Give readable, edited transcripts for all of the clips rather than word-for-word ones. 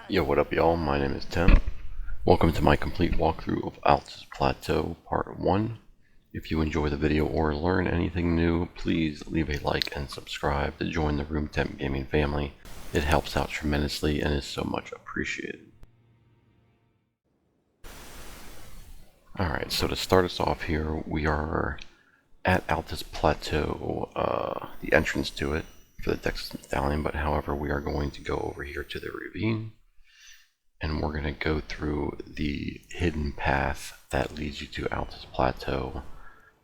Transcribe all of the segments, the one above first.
Yo, what up y'all? My name is Tim. Welcome to my complete walkthrough of Altus Plateau Part 1. If you enjoy the video or learn anything new, please leave a like and subscribe to join the Room Temp Gaming family. It helps out tremendously and is so much appreciated. Alright, so to start us off here, we are at Altus Plateau, the entrance to it for the Dectus Medallion, but however we are going to go over here to the ravine. And we're going to go through the hidden path that leads you to Altus Plateau,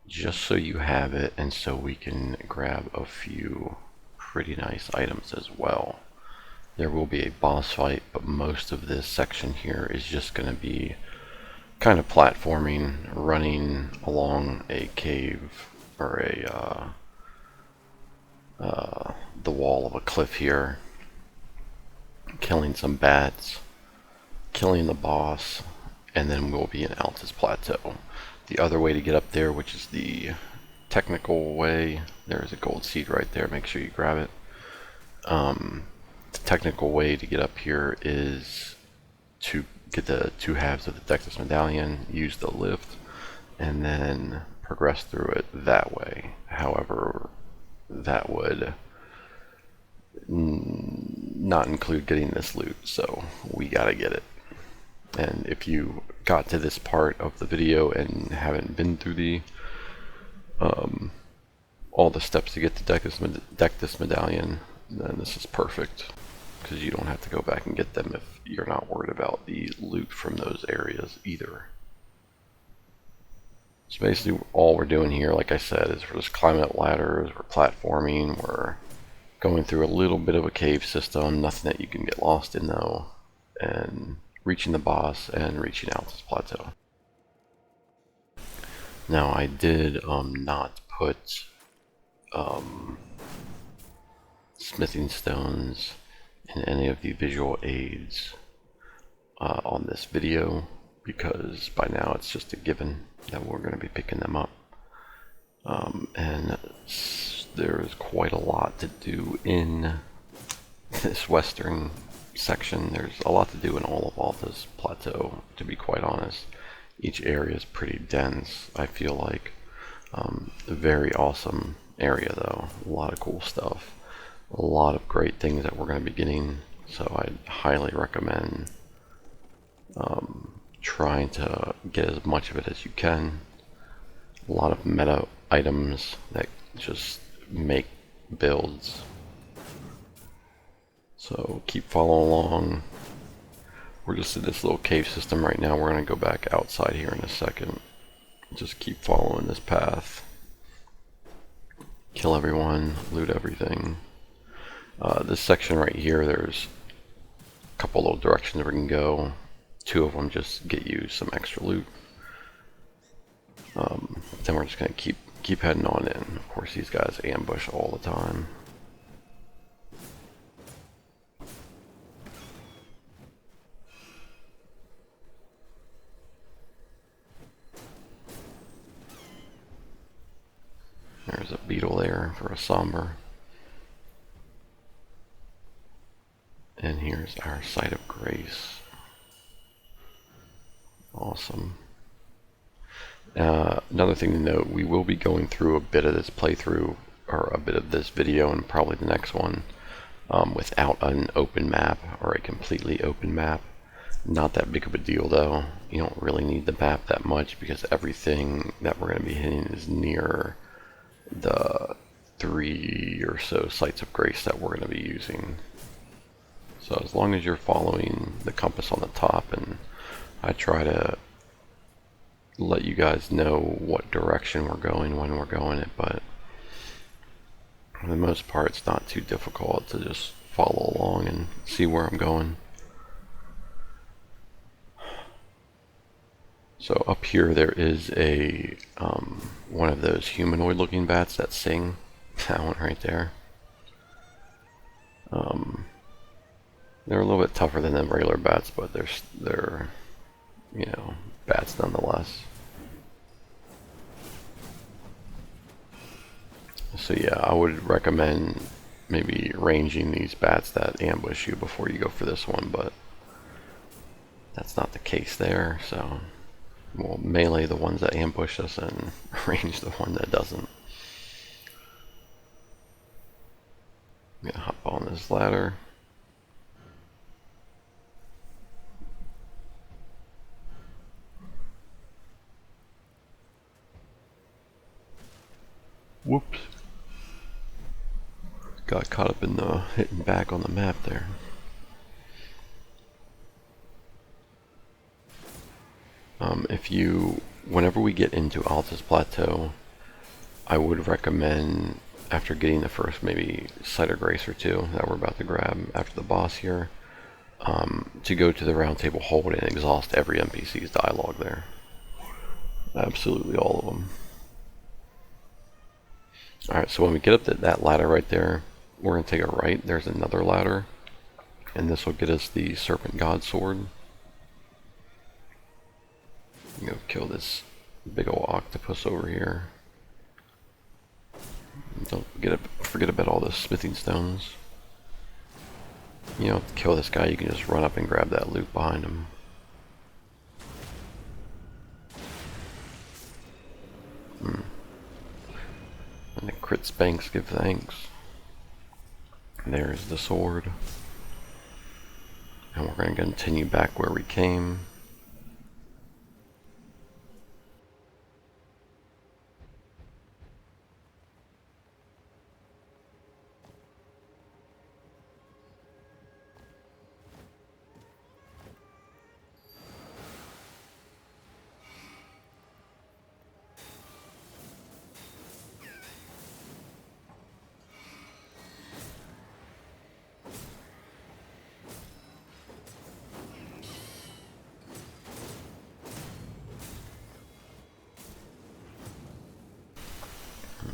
just so you have it and so we can grab a few pretty nice items as well. There will be a boss fight, but most of this section here is just going to be kind of platforming, running along a cave or the wall of a cliff here, killing some bats, killing the boss, and then we'll be in Altus Plateau. The other way to get up there, which is the technical way, there's a gold seed right there, make sure you grab it. The technical way to get up here is to get the two halves of the Dectus Medallion, use the lift, and then progress through it that way. However, that would not include getting this loot, so we gotta get it. And if you got to this part of the video and haven't been through the all the steps to get the Dectus Medallion, then this is perfect, because you don't have to go back and get them if you're not worried about the loot from those areas either. So basically all we're doing here, like I said, is we're just climbing up ladders, we're platforming, we're going through a little bit of a cave system, nothing that you can get lost in though, and reaching the boss and reaching Altus Plateau. Now I did not put smithing stones in any of the visual aids on this video, because by now it's just a given that we're going to be picking them up. And there's quite a lot to do in this western section. There's a lot to do in all of Altus Plateau, to be quite honest. Each area is pretty dense, I feel like. A very awesome area though, a lot of cool stuff, a lot of great things that we're going to be getting, so I'd highly recommend trying to get as much of it as you can. A lot of meta items that just make builds. So keep following along. We're just in this little cave system right now. We're going to go back outside here in a second. Just keep following this path. Kill everyone, loot everything. This section right here, there's a couple little directions we can go. Two of them just get you some extra loot. Then we're just going to keep heading on in. Of course, these guys ambush all the time. There's a beetle there for a somber. And here's our site of grace. Awesome. Another thing to note, we will be going through a bit of this playthrough, or a bit of this video, and probably the next one, without an open map, or a completely open map. Not that big of a deal though. You don't really need the map that much, because everything that we're going to be hitting is near the 3 or so sites of grace that we're going to be using. So as long as you're following the compass on the top, and I try to let you guys know what direction we're going when we're going it, but for the most part it's not too difficult to just follow along and see where I'm going. So up here there is a one of those humanoid looking bats that sing. That one right there. They're a little bit tougher than the regular bats, but they're you know, bats nonetheless. So yeah, I would recommend maybe ranging these bats that ambush you before you go for this one, but That's not the case there, so we'll melee the ones that ambush us and range the one that doesn't. I'm gonna hop on this ladder. Whoops. Got caught up in the hitting back on the map there. Whenever we get into Altus Plateau, I would recommend, after getting the first maybe Sight of Grace or two that we're about to grab after the boss here, to go to the round table hold and exhaust every NPC's dialogue there. Absolutely all of them. Alright, so when we get up to that ladder right there, we're going to take a right. There's another ladder, and this will get us the Serpant-God Sword. Go kill this big old octopus over here. Don't forget about all the smithing stones. You don't have to kill this guy, you can just run up and grab that loot behind him. And the crit spanks give thanks. And there's the sword. And we're going to continue back where we came.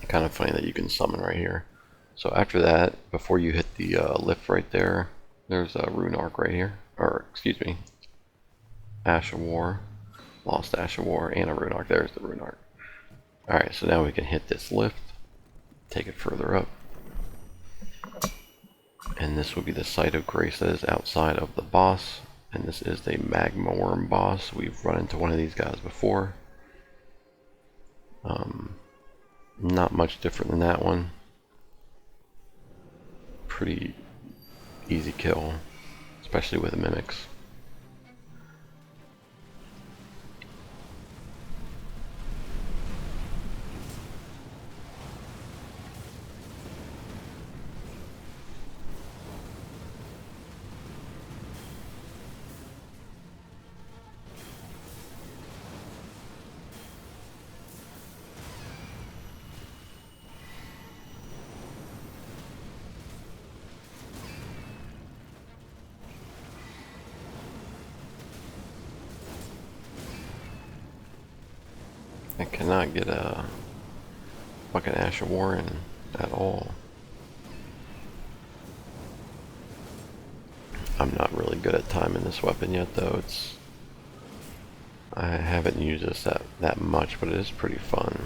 Kind of funny that you can summon right here. So after that, before you hit the lift right there, there's a rune arc right here, or excuse me, Ash of War, Lost Ash of War, and a rune arc. There's the rune arc. Alright, so now we can hit this lift, take it further up, and this will be the Sight of Grace that is outside of the boss, and this is the Magma Worm boss. We've run into one of these guys before. Not much different than that one. Pretty easy kill, especially with the mimics. I cannot get a fucking Ash of War in at all. I'm not really good at timing this weapon yet though. I haven't used this that much, but it is pretty fun.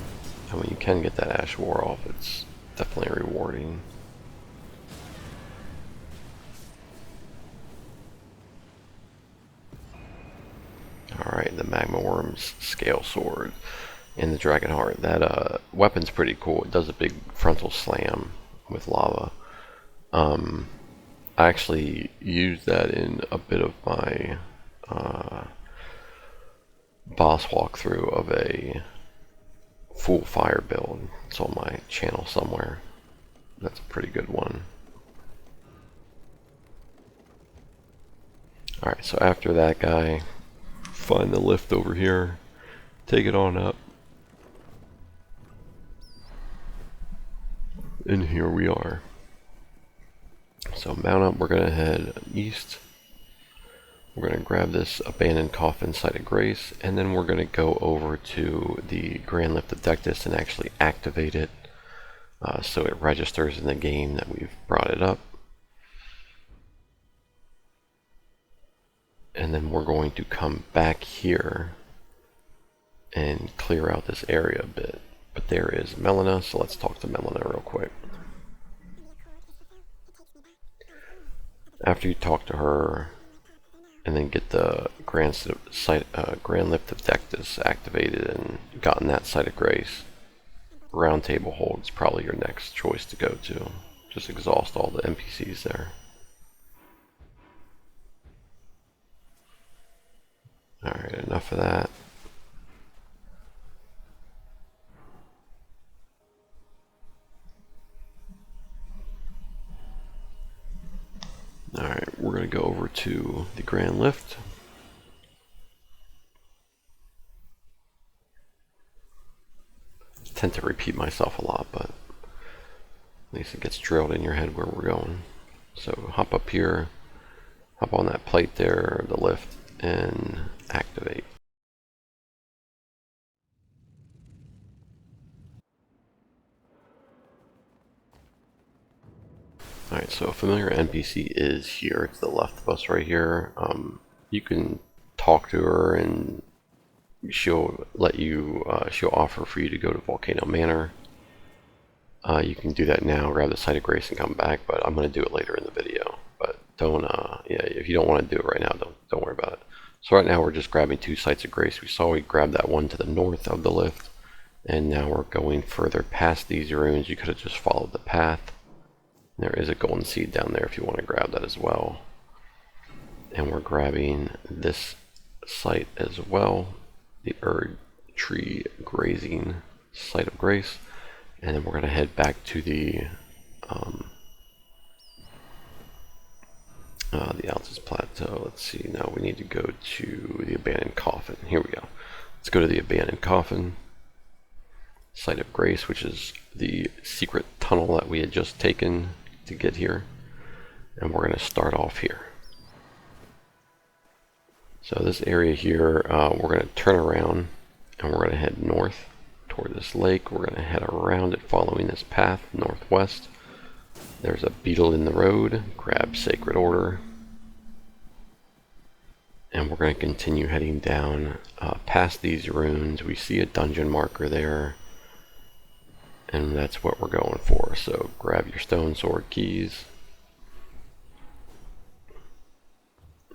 And when you can get that Ash of War off, it's definitely rewarding. Alright, the Magma Worm's Scale Sword. And the Dragon Heart. That weapon's pretty cool. It does a big frontal slam with lava. I actually used that in a bit of my boss walkthrough of a full fire build. It's on my channel somewhere. That's a pretty good one. Alright, so after that guy, find the lift over here, take it on up. And here we are. So mount up, we're going to head east. We're going to grab this abandoned coffin Sight of Grace, and then we're going to go over to the Grand Lift of Dectus and actually activate it so it registers in the game that we've brought it up. And then we're going to come back here and clear out this area a bit. But there is Melina, so let's talk to Melina real quick. After you talk to her, and then get the Grand Lift of Dectus activated and gotten that Site of Grace, Round Table Hold's probably your next choice to go to. Just exhaust all the NPCs there. Alright, enough of that. Alright, we're going to go over to the Grand Lift. I tend to repeat myself a lot, but at least it gets drilled in your head where we're going. So hop up here, hop on that plate there, the lift, and activate. Alright, so a familiar NPC is here to the left of us right here. You can talk to her and she'll let you, she'll offer for you to go to Volcano Manor. You can do that now, grab the Site of Grace and come back, but I'm going to do it later in the video. But don't, yeah, if you don't want to do it right now, don't worry about it. So right now we're just grabbing 2 Sites of Grace. We saw we grabbed that one to the north of the lift, and now we're going further past these ruins. You could have just followed the path. There is a golden seed down there if you want to grab that as well. And we're grabbing this site as well, the Erd Tree Grazing Site of Grace. And then we're going to head back to the Altus Plateau. Let's see, now we need to go to the Abandoned Coffin. Here we go. Let's go to the Abandoned Coffin Site of Grace, which is the secret tunnel that we had just taken to get here. And we're going to start off here. So this area here, we're going to turn around and we're going to head north toward this lake. We're going to head around it following this path northwest. There's a beetle in the road. Grab Sacred Order. And we're going to continue heading down past these ruins. We see a dungeon marker there. And that's what we're going for. So grab your Stonesword Keys.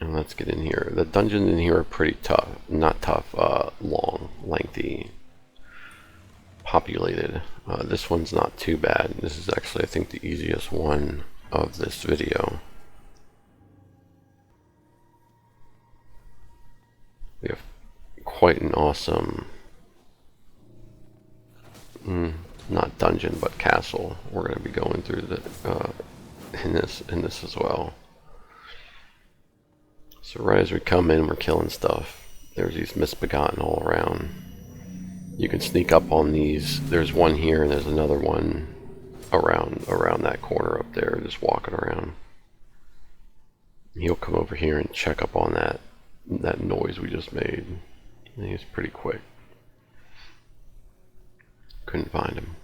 And let's get in here. The dungeons in here are pretty tough. Not tough, long, lengthy, populated. This one's not too bad. This is actually, I think, the easiest one of this video. We have quite an awesome, not dungeon, but castle. We're going to be going through the in this as well. So right as we come in, we're killing stuff. There's these Misbegotten all around. You can sneak up on these. There's one here and there's another one around that corner up there, just walking around. He'll come over here and check up on that noise we just made. And he's pretty quick. Couldn't find him.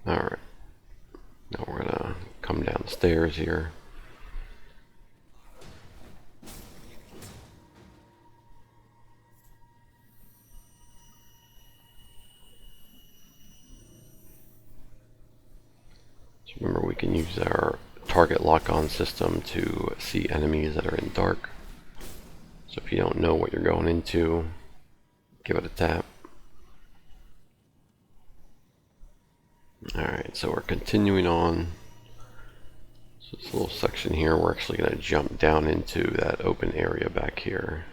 Alright. Now we're gonna come down the stairs here. So remember, we can use our target lock-on system to see enemies that are in dark. So if you don't know what you're going into, give it a tap. Alright, so we're continuing on. So this little section here, we're actually going to jump down into that open area back here.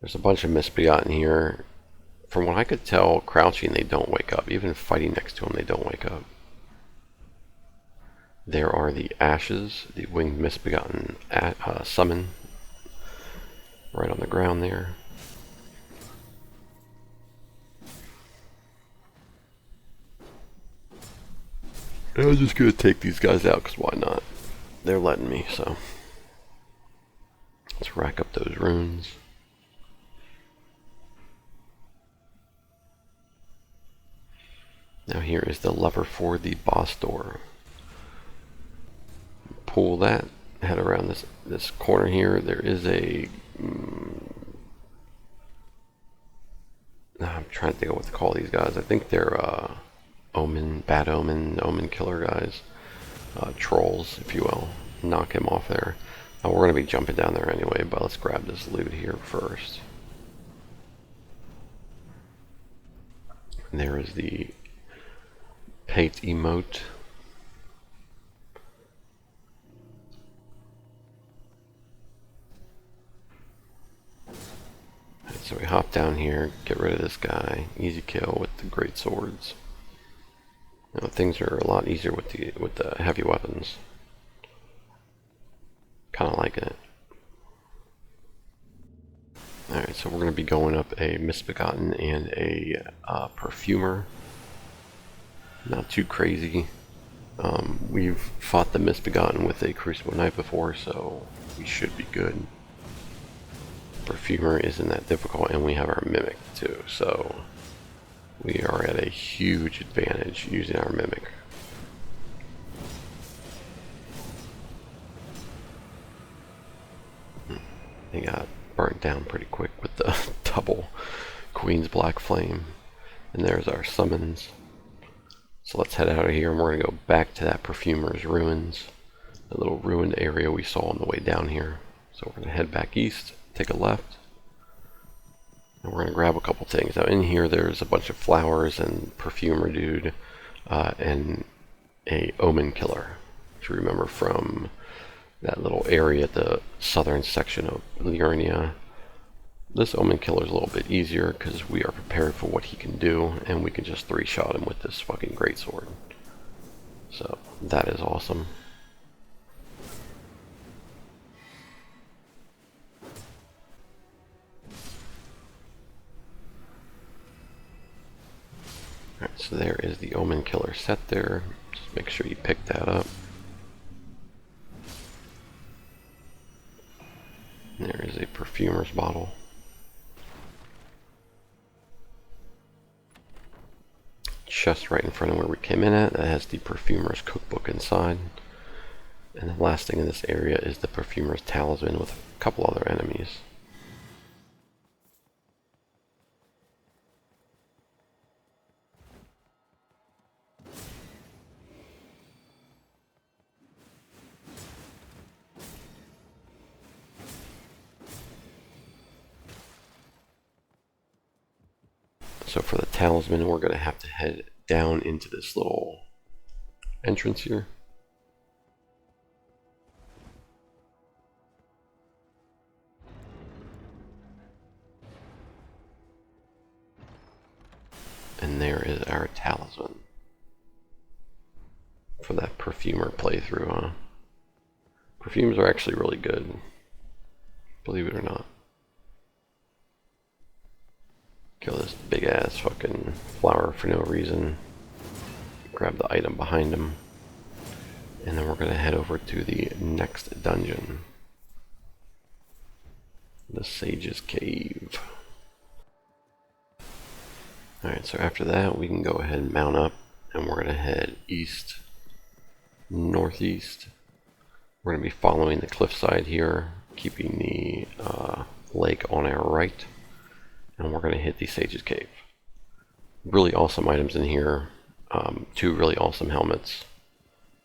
There's a bunch of Misbegotten here. From what I could tell, crouching, they don't wake up. Even fighting next to them, they don't wake up. There are the ashes, the winged Misbegotten summon, right on the ground there. I'm just going to take these guys out, because why not? They're letting me, so. Let's rack up those runes. Now here is the lever for the boss door. Pull that, head around this corner here. There is a I'm trying to think of what to call these guys. I think they're bad omen killer guys. Trolls, if you will. Knock him off there. We're going to be jumping down there anyway, but let's grab this loot here first. And there is the Pate Emote. So we hop down here, get rid of this guy, easy kill with the great swords. You know, things are a lot easier with the heavy weapons. Kind of like it. Alright, so we're going to be going up a Misbegotten and a Perfumer. Not too crazy. We've fought the Misbegotten with a Crucible Knight before, so we should be good. Perfumer isn't that difficult, and we have our Mimic too, so we are at a huge advantage using our Mimic. They got burnt down pretty quick with the double Queen's Black Flame. And there's our summons. So let's head out of here, and we're going to go back to that Perfumer's Ruins, the little ruined area we saw on the way down here. So we're going to head back east, take a left, and we're going to grab a couple things. Now in here there's a bunch of flowers and Perfumer dude and a Omenkiller, if you remember from that little area at the southern section of Liurnia. This Omenkiller is a little bit easier because we are prepared for what he can do, and we can just 3-shot him with this fucking greatsword. So that is awesome. Alright, so there is the Omenkiller Set there. Just make sure you pick that up. There is a Perfumer's bottle. Chest right in front of where we came in at. That has the Perfumer's Cookbook inside. And the last thing in this area is the Perfumer's Talisman with a couple other enemies. So for the talisman, we're going to have to head down into this little entrance here. And there is our talisman for that Perfumer playthrough, huh? Perfumes are actually really good, believe it or not. Kill this big ass fucking flower for no reason. Grab the item behind him. And then we're going to head over to the next dungeon. The Sage's Cave. Alright, so after that we can go ahead and mount up, and we're going to head east, northeast. We're going to be following the cliffside here, keeping the lake on our right. And we're going to hit the Sage's Cave. Really awesome items in here. 2 really awesome helmets.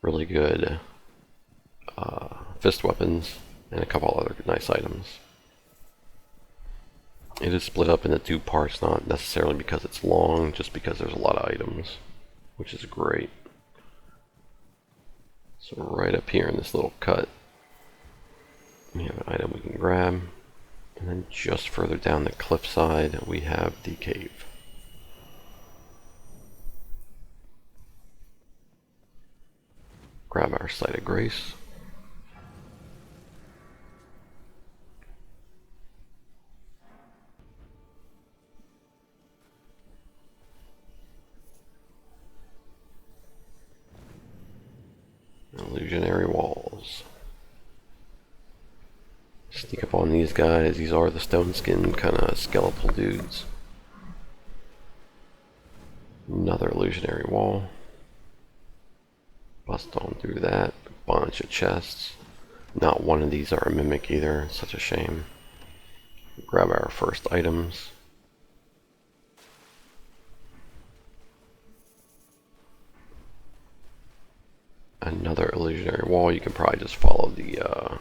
Really good fist weapons. And a couple other nice items. It is split up into 2 parts, not necessarily because it's long, just because there's a lot of items, which is great. So right up here in this little cut, we have an item we can grab. And then just further down the cliffside, we have the cave. Grab our Site of Grace. Illusionary walls. Sneak up on these guys. These are the stone skin kind of skeletal dudes. Another illusionary wall. Bust on through that. Bunch of chests. Not one of these are a mimic either. Such a shame. Grab our first items. another illusionary wall. You can probably just follow the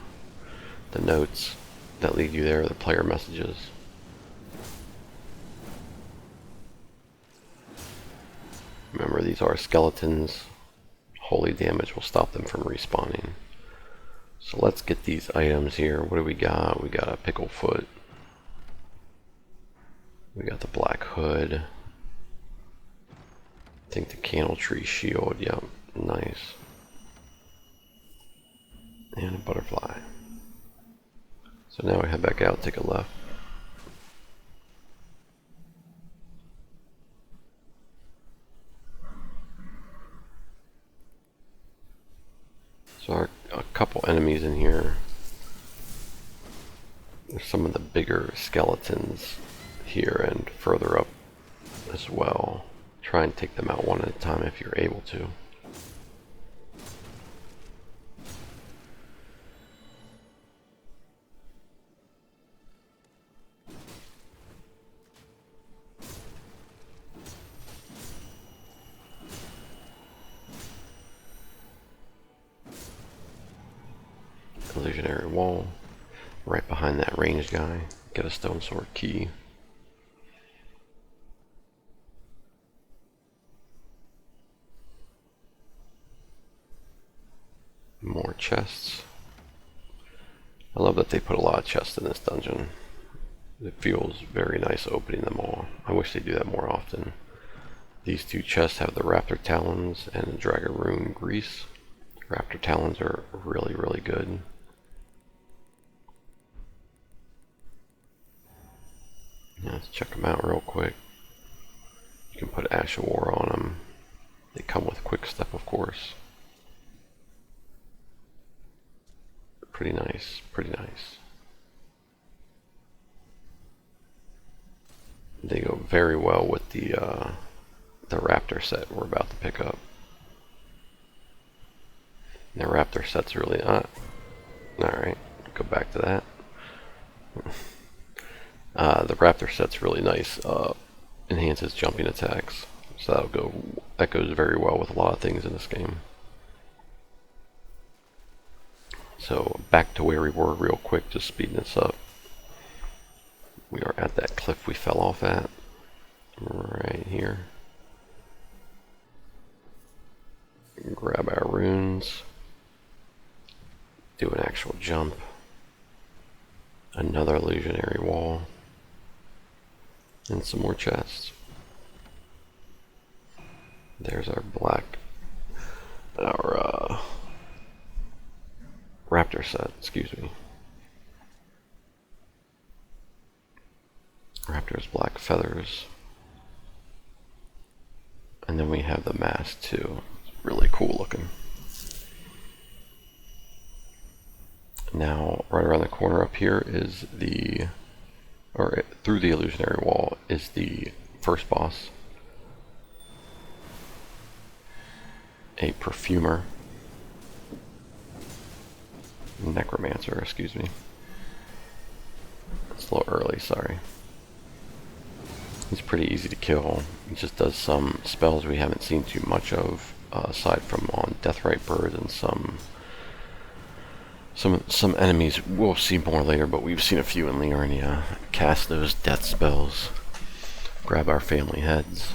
notes that lead you there, the player messages. Remember, these are skeletons. Holy damage will stop them from respawning. So let's get these items here. What do we got? We got a pickle foot. We got the black hood. I think the Candletree Shield. Yep, nice. And a butterfly. So now we head back out, take a left. So a couple enemies in here. There's some of the bigger skeletons here and further up as well. Try and take them out one at a time if you're able to. Illusionary wall. Right behind that ranged guy. Get a Stonesword Key. More chests. I love that they put a lot of chests in this dungeon. It feels very nice opening them all. I wish they do that more often. These two chests have the Raptor Talons and the Dragaroon Grease. Raptor Talons are really, really good. Yeah, let's check them out real quick. You can put Ash of War on them. They come with Quick Step, of course. Pretty nice, pretty nice. They go very well with the Raptor set we're about to pick up. The Raptor set's really alright, go back to that. The Raptor set's really nice. Enhances jumping attacks, so that goes very well with a lot of things in this game. So back to where we were real quick, just speeding this up. We are at that cliff we fell off at, right here. Grab our runes, do an actual jump, another illusionary wall, and some more chests. There's our Raptor set, excuse me. Raptor's black feathers. And then we have the mask too. It's really cool looking. Now, right around the corner up here is through the illusionary wall is the first boss. A perfumer. Necromancer, excuse me. It's a little early, sorry. He's pretty easy to kill. He just does some spells we haven't seen too much of, aside from on Deathrite Bird and some enemies we'll see more later, but we've seen a few in Lineage. Cast those death spells. Grab our family heads.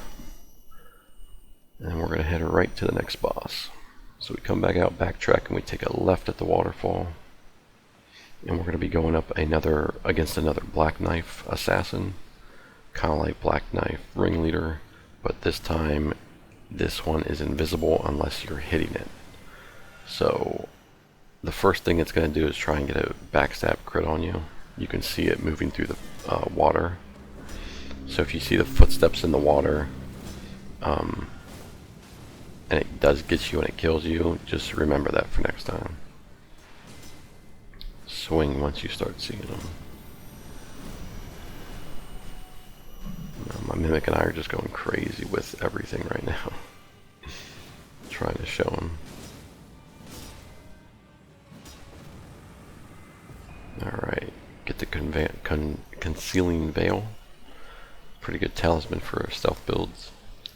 And we're going to head right to the next boss. So we come back out, backtrack, and we take a left at the waterfall. And we're going to be going up against another Black Knife assassin. Kind of like Black Knife Ringleader, but this time this one is invisible unless you're hitting it. So the first thing it's going to do is try and get a backstab crit on you. You can see it moving through the water. So if you see the footsteps in the water, and it does get you and it kills you, just remember that for next time. Swing once you start seeing them. My Mimic and I are just going crazy with everything right now. Trying to show them. Alright, get the Conceiling Veil. Pretty good talisman for stealth builds,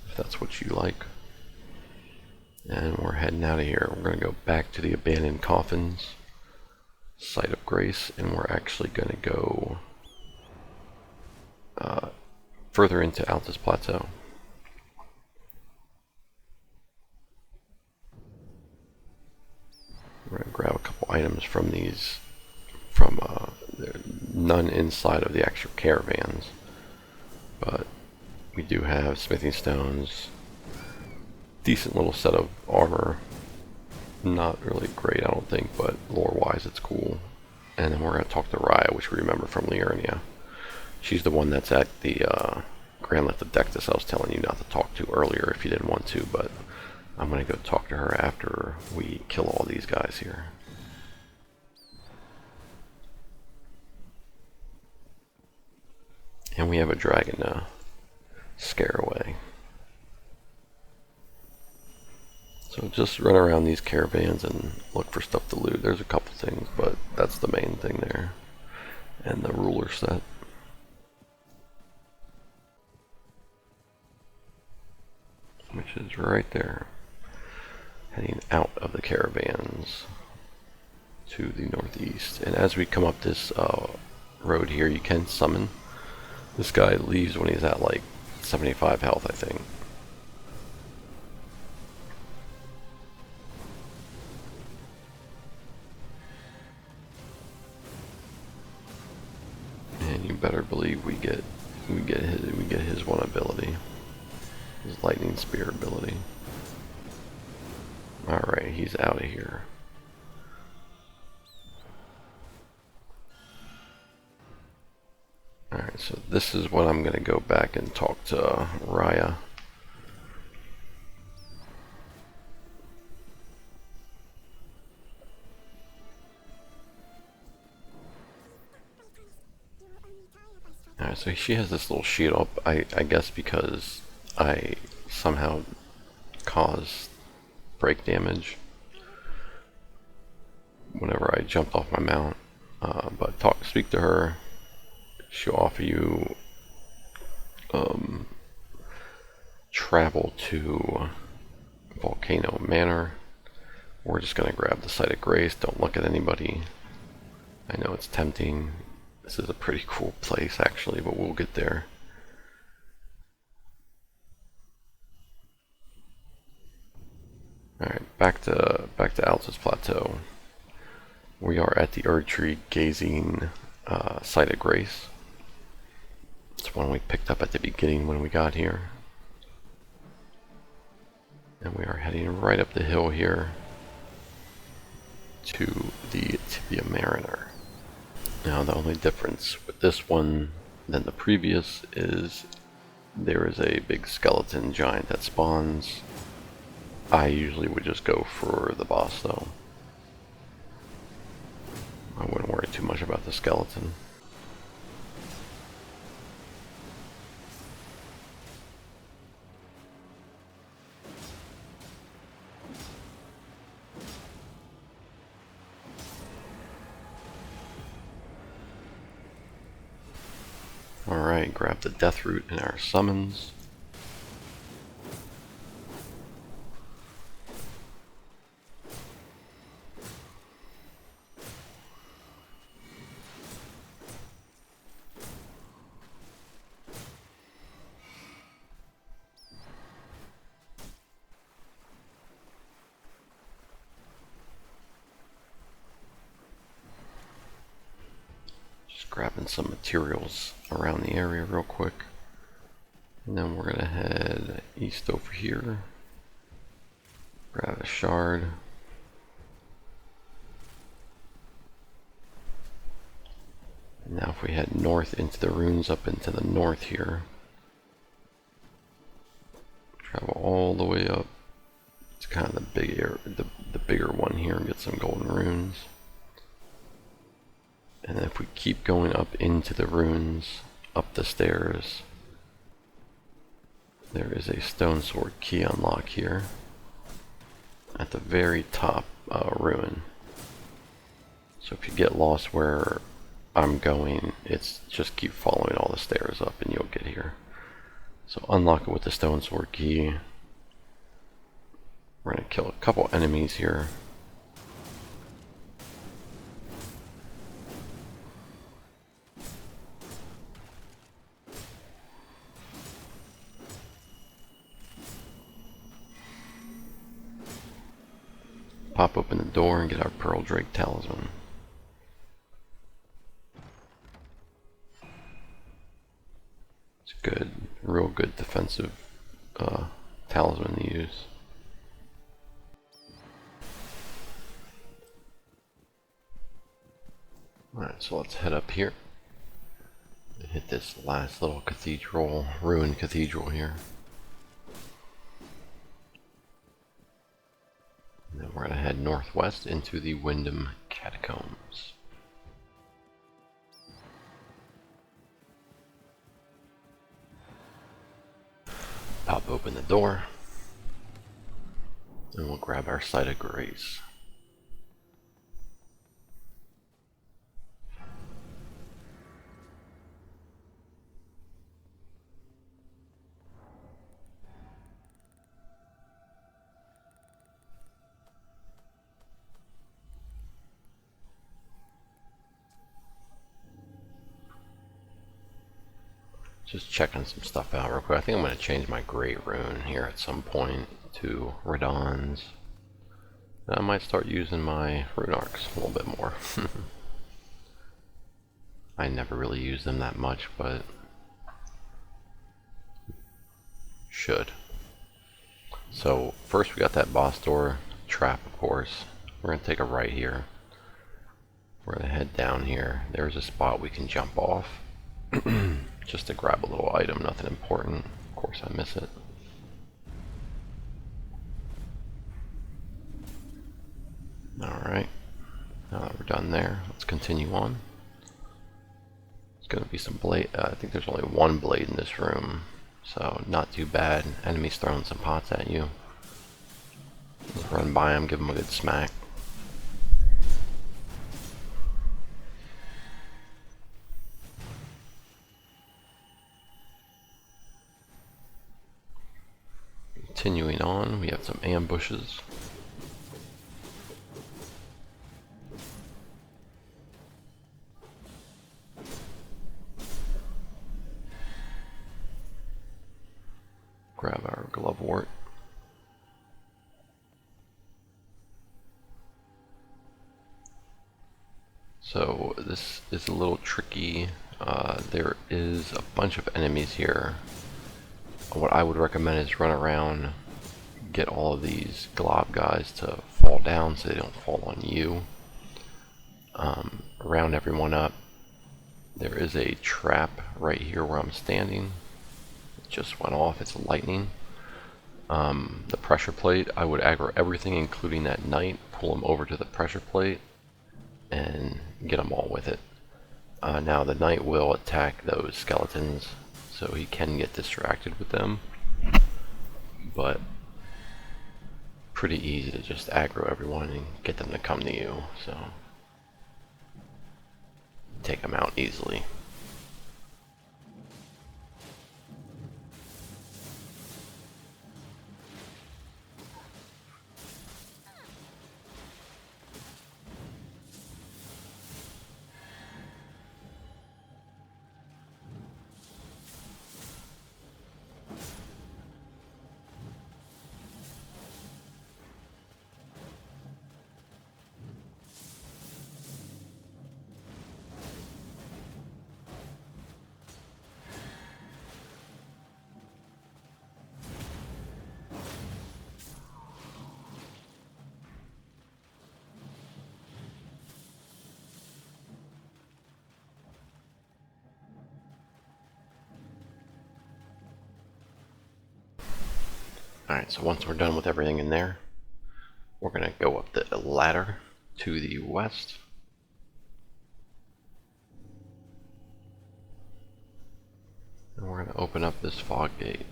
if that's what you like. And we're heading out of here. We're going to go back to the abandoned Coffins, Site of Grace, and we're actually going to go further into Altus Plateau. We're going to grab a couple items from these, none inside of the actual caravans, but we do have smithing stones, decent little set of armor, not really great I don't think, but lore wise it's cool. And then we're going to talk to Rya, which we remember from Liurnia. She's the one that's at the Grand Lift of Dectus I was telling you not to talk to earlier if you didn't want to, but I'm going to go talk to her after we kill all these guys here. And we have a dragon to scare away. So just run around these caravans and look for stuff to loot. There's a couple things, but that's the main thing there. And the ruler set. Which is right there. Heading out of the caravans to the northeast. And as we come up this road here, you can summon. This guy leaves when he's at like 75 health, I think. And you better believe we get his one ability. His lightning spear ability. Alright, he's out of here. Alright, so this is what I'm going to go back and talk to Rya. Alright, so she has this little shield up, I guess because I somehow caused break damage whenever I jumped off my mount. But speak to her. She'll offer you travel to Volcano Manor. We're just going to grab the Site of Grace. Don't look at anybody. I know it's tempting. This is a pretty cool place actually, but we'll get there. Alright, back to Altus Plateau. We are at the Erdtree Gazing Site of Grace. It's one we picked up at the beginning when we got here. And we are heading right up the hill here to the Tibia Mariner. Now the only difference with this one than the previous is there is a big skeleton giant that spawns. I usually would just go for the boss though. I wouldn't worry too much about the skeleton. Alright, grab the Deathroot in our summons. Grabbing some materials around the area real quick, and then we're gonna head east over here, grab a shard, and now if we head north into the ruins up into the north here, travel all the way up, it's kind of the big area, the bigger one here, and get some golden runes. And if we keep going up into the ruins, up the stairs, there is a Stonesword Key unlock here at the very top ruin. So if you get lost where I'm going, it's just keep following all the stairs up and you'll get here. So unlock it with the Stonesword Key. We're going to kill a couple enemies here. Pop open the door and get our Pearldrake Talisman. It's good, real good defensive talisman to use. Alright, so let's head up here and hit this last little cathedral, ruined cathedral here. And then we're going to head northwest into the Wyndham Catacombs. Pop open the door, and we'll grab our Site of Grace. Just checking some stuff out real quick. I think I'm going to change my Great Rune here at some point to Radon's. I might start using my Rune Arcs a little bit more. I never really use them that much, but should. So first we got that boss door trap, of course. We're going to take a right here. We're going to head down here. There's a spot we can jump off. Just to grab a little item, nothing important. Of course I miss it. Alright, now that we're done there, let's continue on. It's going to be some blade. I think there's only one blade in this room, so not too bad. Enemies throwing some pots at you. Let's run by them, give them a good smack. Continuing on, we have some ambushes. Grab our Glovewort. So this is a little tricky. There is a bunch of enemies here. What I would recommend is run around, get all of these glob guys to fall down so they don't fall on you. Round everyone up. There is a trap right here where I'm standing. It just went off. It's lightning. The pressure plate, I would aggro everything including that knight, pull him over to the pressure plate, and get them all with it. Now the knight will attack those skeletons, so he can get distracted with them, but pretty easy to just aggro everyone and get them to come to you, so take them out easily. Alright, so once we're done with everything in there, we're going to go up the ladder to the west. And we're going to open up this fog gate.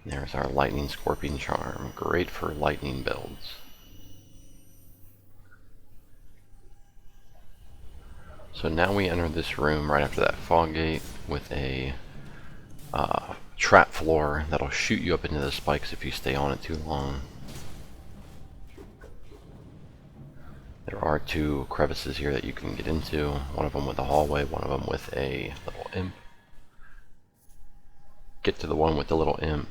There's our Lightning Scorpion Charm, great for lightning builds. So now we enter this room right after that fog gate with a trap floor that'll shoot you up into the spikes if you stay on it too long. There are two crevices here that you can get into, one of them with a hallway, one of them with a little imp. Get to the one with the little imp,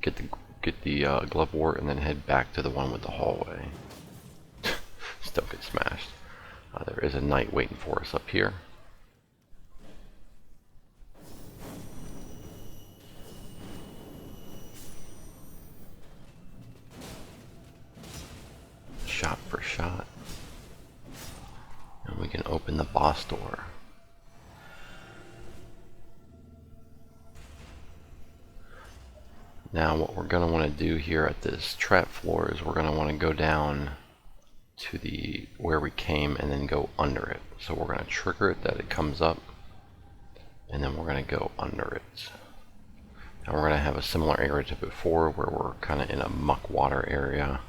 get the glovewort, and then head back to the one with the hallway. Still get smashed. There is a knight waiting for us up here. Shot for shot. And we can open the boss door. Now what we're going to want to do here at this trap floor is we're going to want to go down to the where we came and then go under it. So we're going to trigger it that it comes up, and then we're going to go under it. Now we're going to have a similar area to before where we're kind of in a muck water area.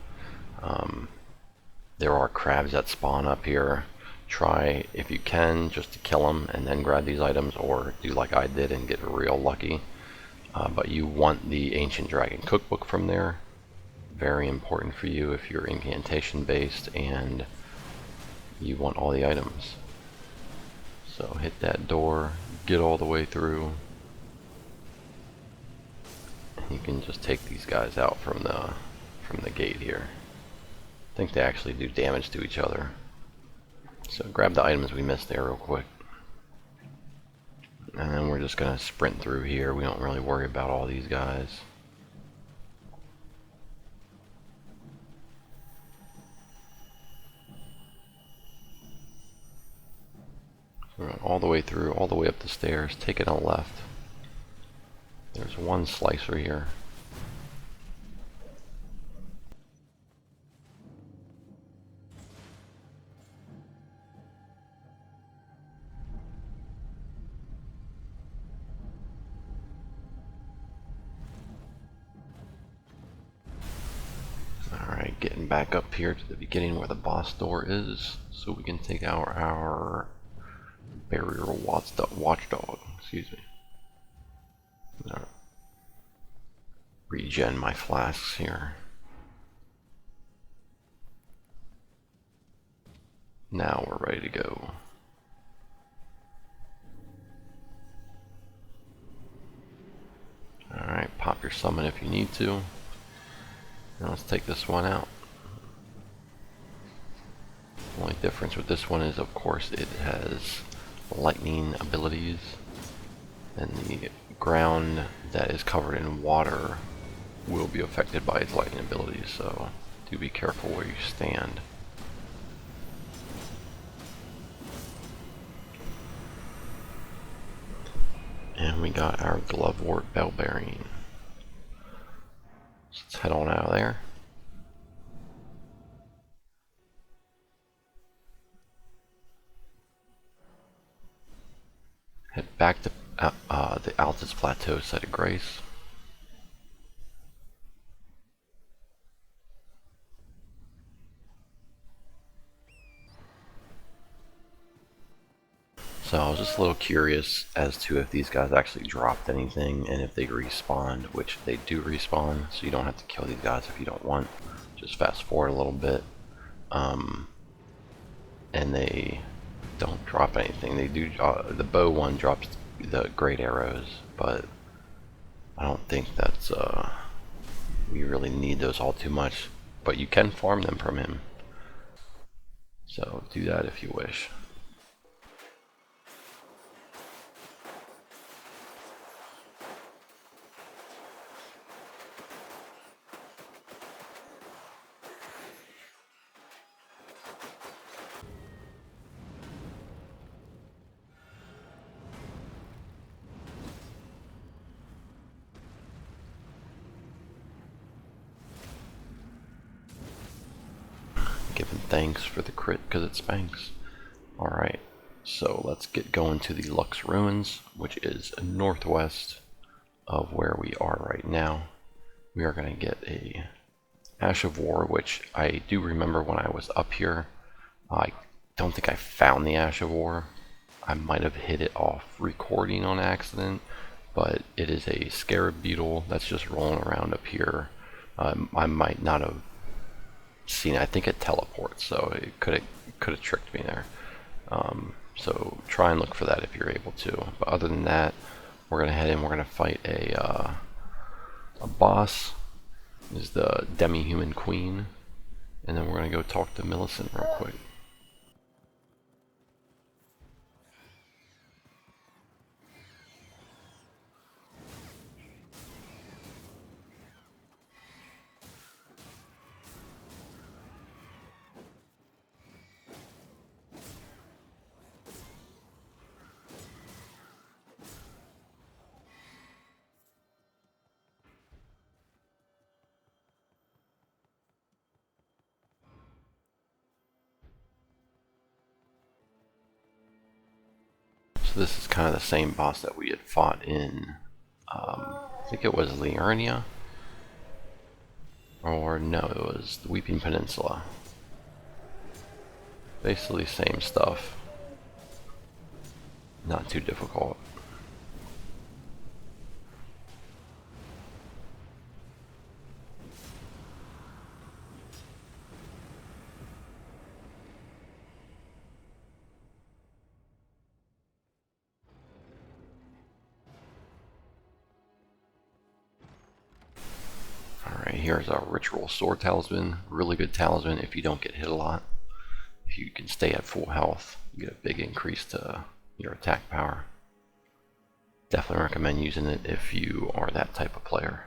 There are crabs that spawn up here. Try, if you can, just to kill them and then grab these items, or do like I did and get real lucky. But you want the Ancient Dragon Cookbook from there. Very important for you if you're incantation based and you want all the items. So hit that door, get all the way through. You can just take these guys out from the gate here. I think they actually do damage to each other. So grab the items we missed there real quick. And then we're just going to sprint through here. We don't really worry about all these guys. So we're going all the way through, all the way up the stairs, taking a left. There's one slicer here. Alright, getting back up here to the beginning where the boss door is, so we can take out our barrier watchdog. Excuse me. Regen my flasks here. Now we're ready to go. Alright, pop your summon if you need to. Now let's take this one out. The only difference with this one is, of course, it has lightning abilities, and the ground that is covered in water will be affected by its lightning abilities, so do be careful where you stand. And we got our Glovewort Bell Bearing. So let's head on out of there. Head back to the Altus Plateau Site of Grace. So I was just a little curious as to if these guys actually dropped anything and if they respawned, which they do respawn, so you don't have to kill these guys if you don't want. Just fast forward a little bit. And they don't drop anything. They do. The bow one drops the great arrows, but I don't think that's we really need those all too much. But you can farm them from him, so do that if you wish. Giving thanks for the crit because it spanks. Alright, so let's get going to the Lux Ruins, which is northwest of where we are right now. We are going to get a Ash of War, which I do remember when I was up here. I don't think I found the Ash of War, I might have hit it off recording on accident, but it is a scarab beetle that's just rolling around up here. I might not have seen it. I think it teleports, so it could have tricked me there. So try and look for that if you're able to. But other than that, we're gonna head in. We're gonna fight a boss. Is the demi-human queen, and then we're gonna go talk to Millicent real quick. So this is kind of the same boss that we had fought in, I think it was Liurnia, or no, it was the Weeping Peninsula. Basically same stuff, not too difficult. Alright, here's our Ritual Sword Talisman. Really good talisman if you don't get hit a lot. If you can stay at full health, you get a big increase to your attack power. Definitely recommend using it if you are that type of player.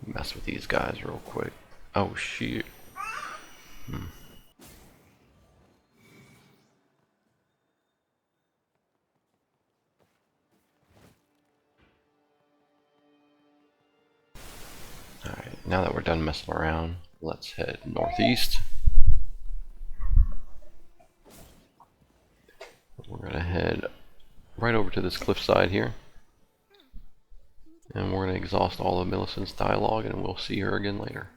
Mess with these guys real quick. Oh shoot. Alright, now that we're done messing around, let's head northeast. We're gonna head right over to this cliffside here. And we're gonna exhaust all of Millicent's dialogue and we'll see her again later.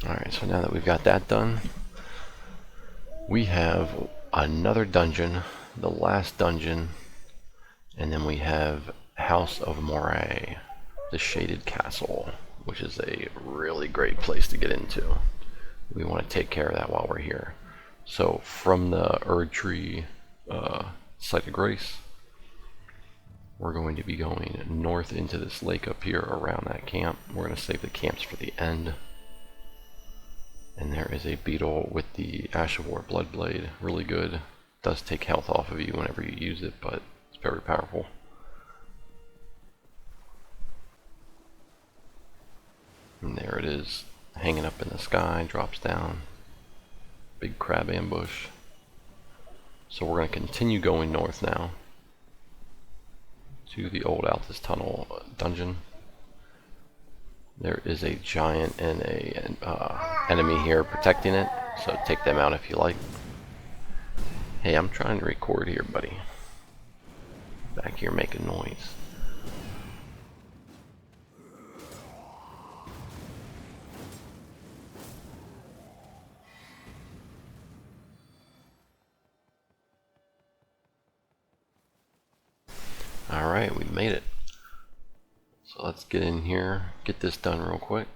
Alright, so now that we've got that done, we have another dungeon, the last dungeon, and then we have House of Marais, the Shaded Castle, which is a really great place to get into. We want to take care of that while we're here. So from the Erdtree Site of Grace, we're going to be going north into this lake up here around that camp. We're going to save the camps for the end. And there is a beetle with the Ash of War Bloodblade, really good. Does take health off of you whenever you use it, but it's very powerful. And there it is, hanging up in the sky, drops down. Big crab ambush. So we're going to continue going north now to the old Altus Tunnel dungeon. There is a giant and an enemy here protecting it, so take them out if you like. Hey, I'm trying to record here, buddy. Back here making noise. Alright, we made it. So let's get in here, get this done real quick.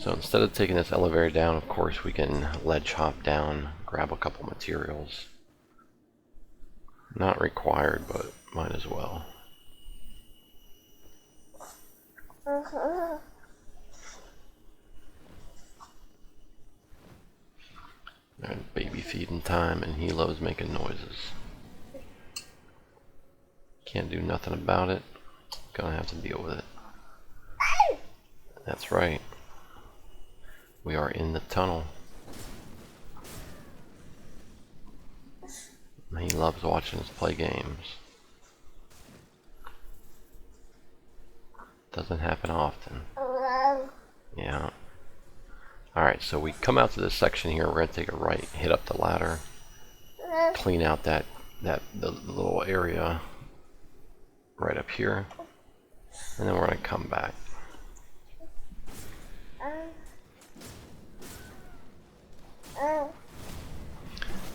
So instead of taking this elevator down, of course we can ledge hop down, grab a couple materials. Not required, but might as well. And baby feeding time, and he loves making noises. Can't do nothing about it. Gonna have to deal with it. That's right. We are in the tunnel. He loves watching us play games. Doesn't happen often. Yeah. Alright, so we come out to this section here. We're going to take a right, hit up the ladder, clean out the little area right up here, and then we're going to come back.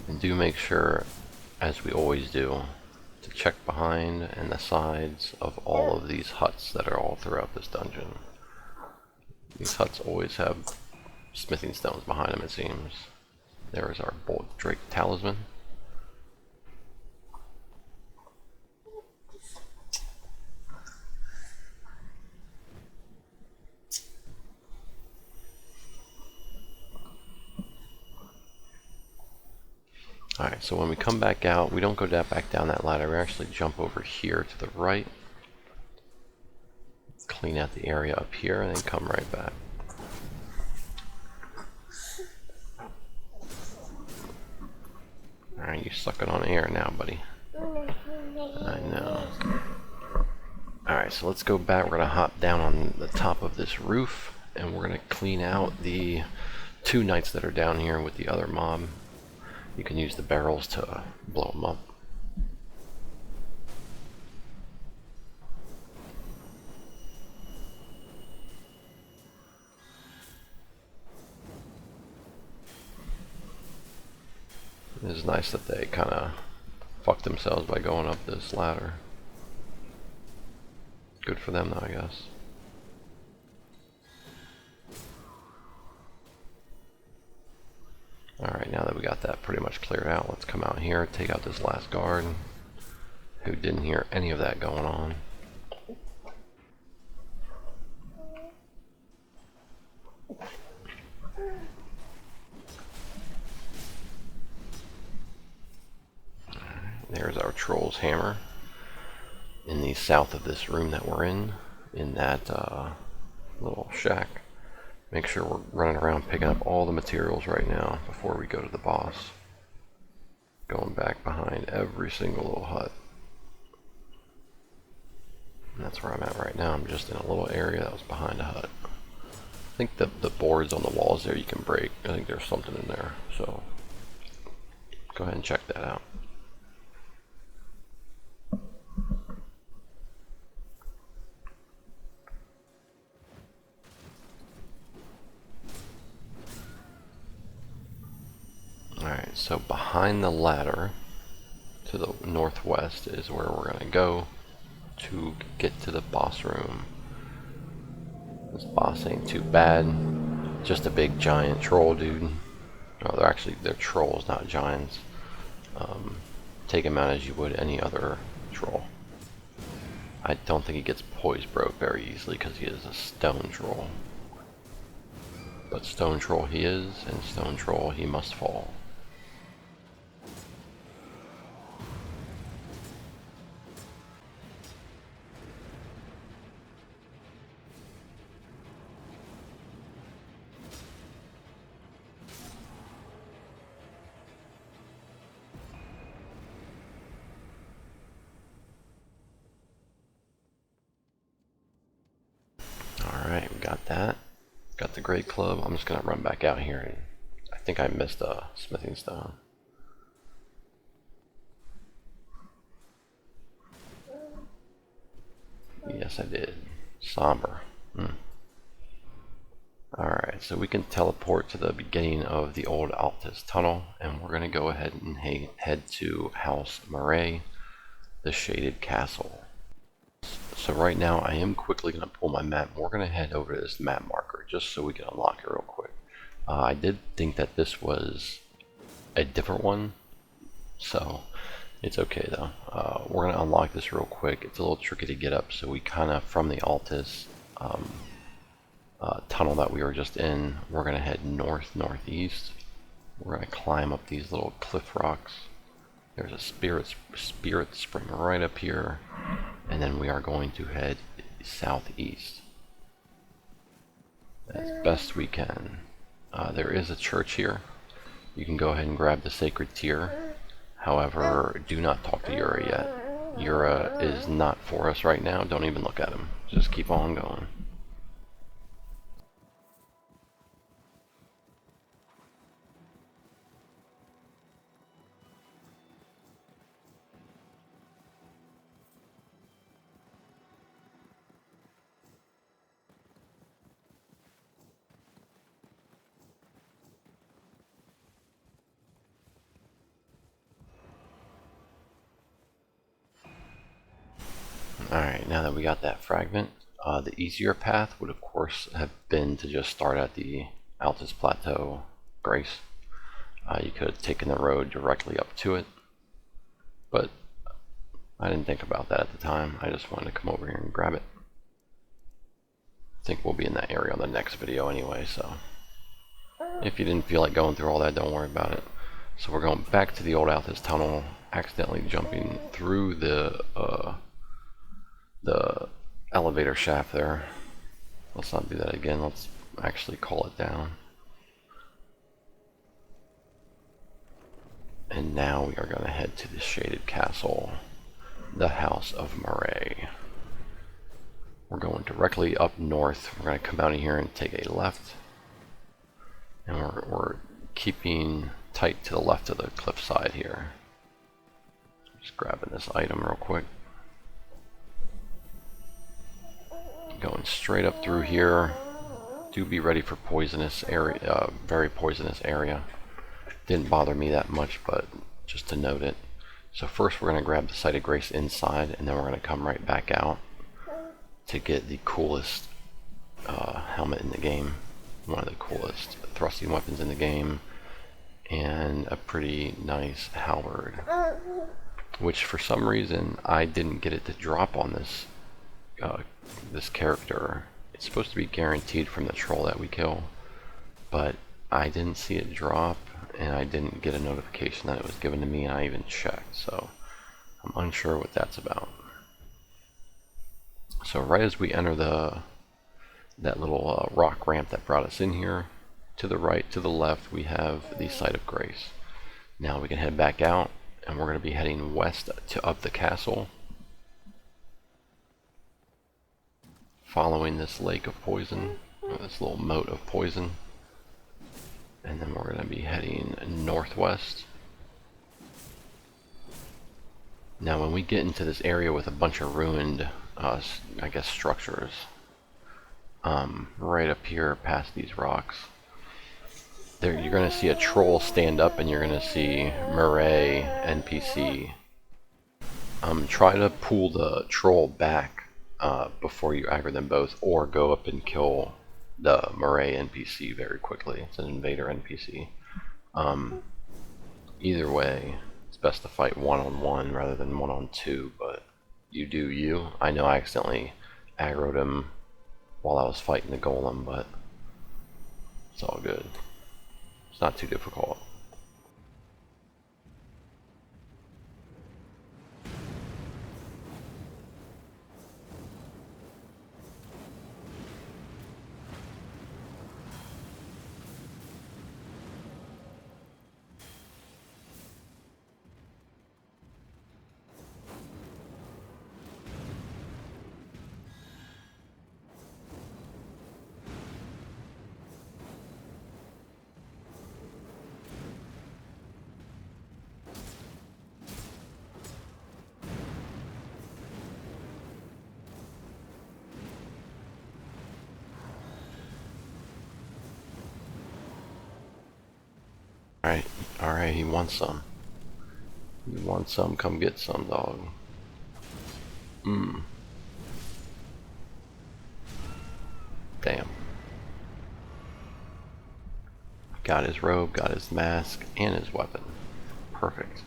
And do make sure, as we always do, to check behind and the sides of all of these huts that are all throughout this dungeon. These huts always have smithing stones behind them, it seems. There is our Pearldrake Talisman. Alright, so when we come back out, we don't go back down that ladder, we actually jump over here to the right, clean out the area up here, and then come right back. Alright, you sucking on air now, buddy. I know. Alright, so let's go back. We're going to hop down on the top of this roof, and we're going to clean out the 2 knights that are down here with the other mob. You can use the barrels to blow them up. It's nice that they kind of fucked themselves by going up this ladder. Good for them though, I guess. Alright, now that we got that pretty much cleared out, let's come out here, take out this last guard who didn't hear any of that going on. There's our troll's hammer in the south of this room that we're in that little shack. Make sure we're running around picking up all the materials right now before we go to the boss. Going back behind every single little hut. And that's where I'm at right now. I'm just in a little area that was behind a hut. I think the boards on the walls there you can break. I think there's something in there. So go ahead and check that out. Alright, so behind the ladder to the northwest is where we're going to go to get to the boss room. This boss ain't too bad. Just a big giant troll dude. Oh, they're trolls, not giants. Take him out as you would any other troll. I don't think he gets poise broke very easily because he is a stone troll. But stone troll he is, and stone troll he must fall. Alright, we got that. Got the great club. I'm just gonna run back out here, and I think I missed a smithing stone. Yes, I did. Somber. Alright, so we can teleport to the beginning of the old Altus Tunnel, and we're going to go ahead and head to House Marais, the Shaded Castle. So right now I am quickly going to pull my map. We're going to head over to this map marker just so we can unlock it real quick. I did think that this was a different one, so it's okay though. We're going to unlock this real quick. It's a little tricky to get up, so we kind of, from the Altus tunnel that we were just in, we're going to head northeast, We're going to climb up these little cliff rocks. There's a spirit spring right up here, and then we are going to head southeast as best we can. There is a church here. You can go ahead and grab the sacred tier. However, do not talk to Rya yet. Rya is not for us right now. Don't even look at him. Just keep on going. Alright, now that we got that fragment, the easier path would of course have been to just start at the Altus Plateau Grace. You could have taken the road directly up to it, but I didn't think about that at the time. I just wanted to come over here and grab it. I think we'll be in that area on the next video anyway, so if you didn't feel like going through all that, don't worry about it. So we're going back to the old Altus Tunnel, accidentally jumping through the elevator shaft there. Let's not do that again. Let's actually call it down. And now we are going to head to the shaded castle, the House of Marais. We're going directly up north. We're going to come out of here and take a left. And we're keeping tight to the left of the cliffside here. Just grabbing this item real quick. Going straight up through here. Do be ready for poisonous area, very poisonous area. Didn't bother me that much, but just to note it. So first we're going to grab the Site of Grace inside, and then we're going to come right back out to get the coolest helmet in the game. One of the coolest thrusting weapons in the game, and a pretty nice halberd, which for some reason I didn't get it to drop on this this character. It's supposed to be guaranteed from the troll that we kill, but I didn't see it drop, and I didn't get a notification that it was given to me, and I even checked, so I'm unsure what that's about. So right as we enter that little rock ramp that brought us in here, to the right, to the left, we have the Site of Grace. Now we can head back out, and we're going to be heading west to up the castle, following this lake of poison, or this little moat of poison, and then we're going to be heading northwest. Now when we get into this area with a bunch of ruined, I guess, structures, right up here past these rocks, there you're going to see a troll stand up, and you're going to see Marais NPC. Try to pull the troll back before you aggro them both, or go up and kill the Marais NPC very quickly. It's an invader NPC. Either way, it's best to fight one-on-one rather than one-on-two, but you do you. I know I accidentally aggroed him while I was fighting the golem, but it's all good. It's not too difficult. Alright, he wants some. You want some? Come get some, dog. Damn. Got his robe, got his mask, and his weapon. Perfect.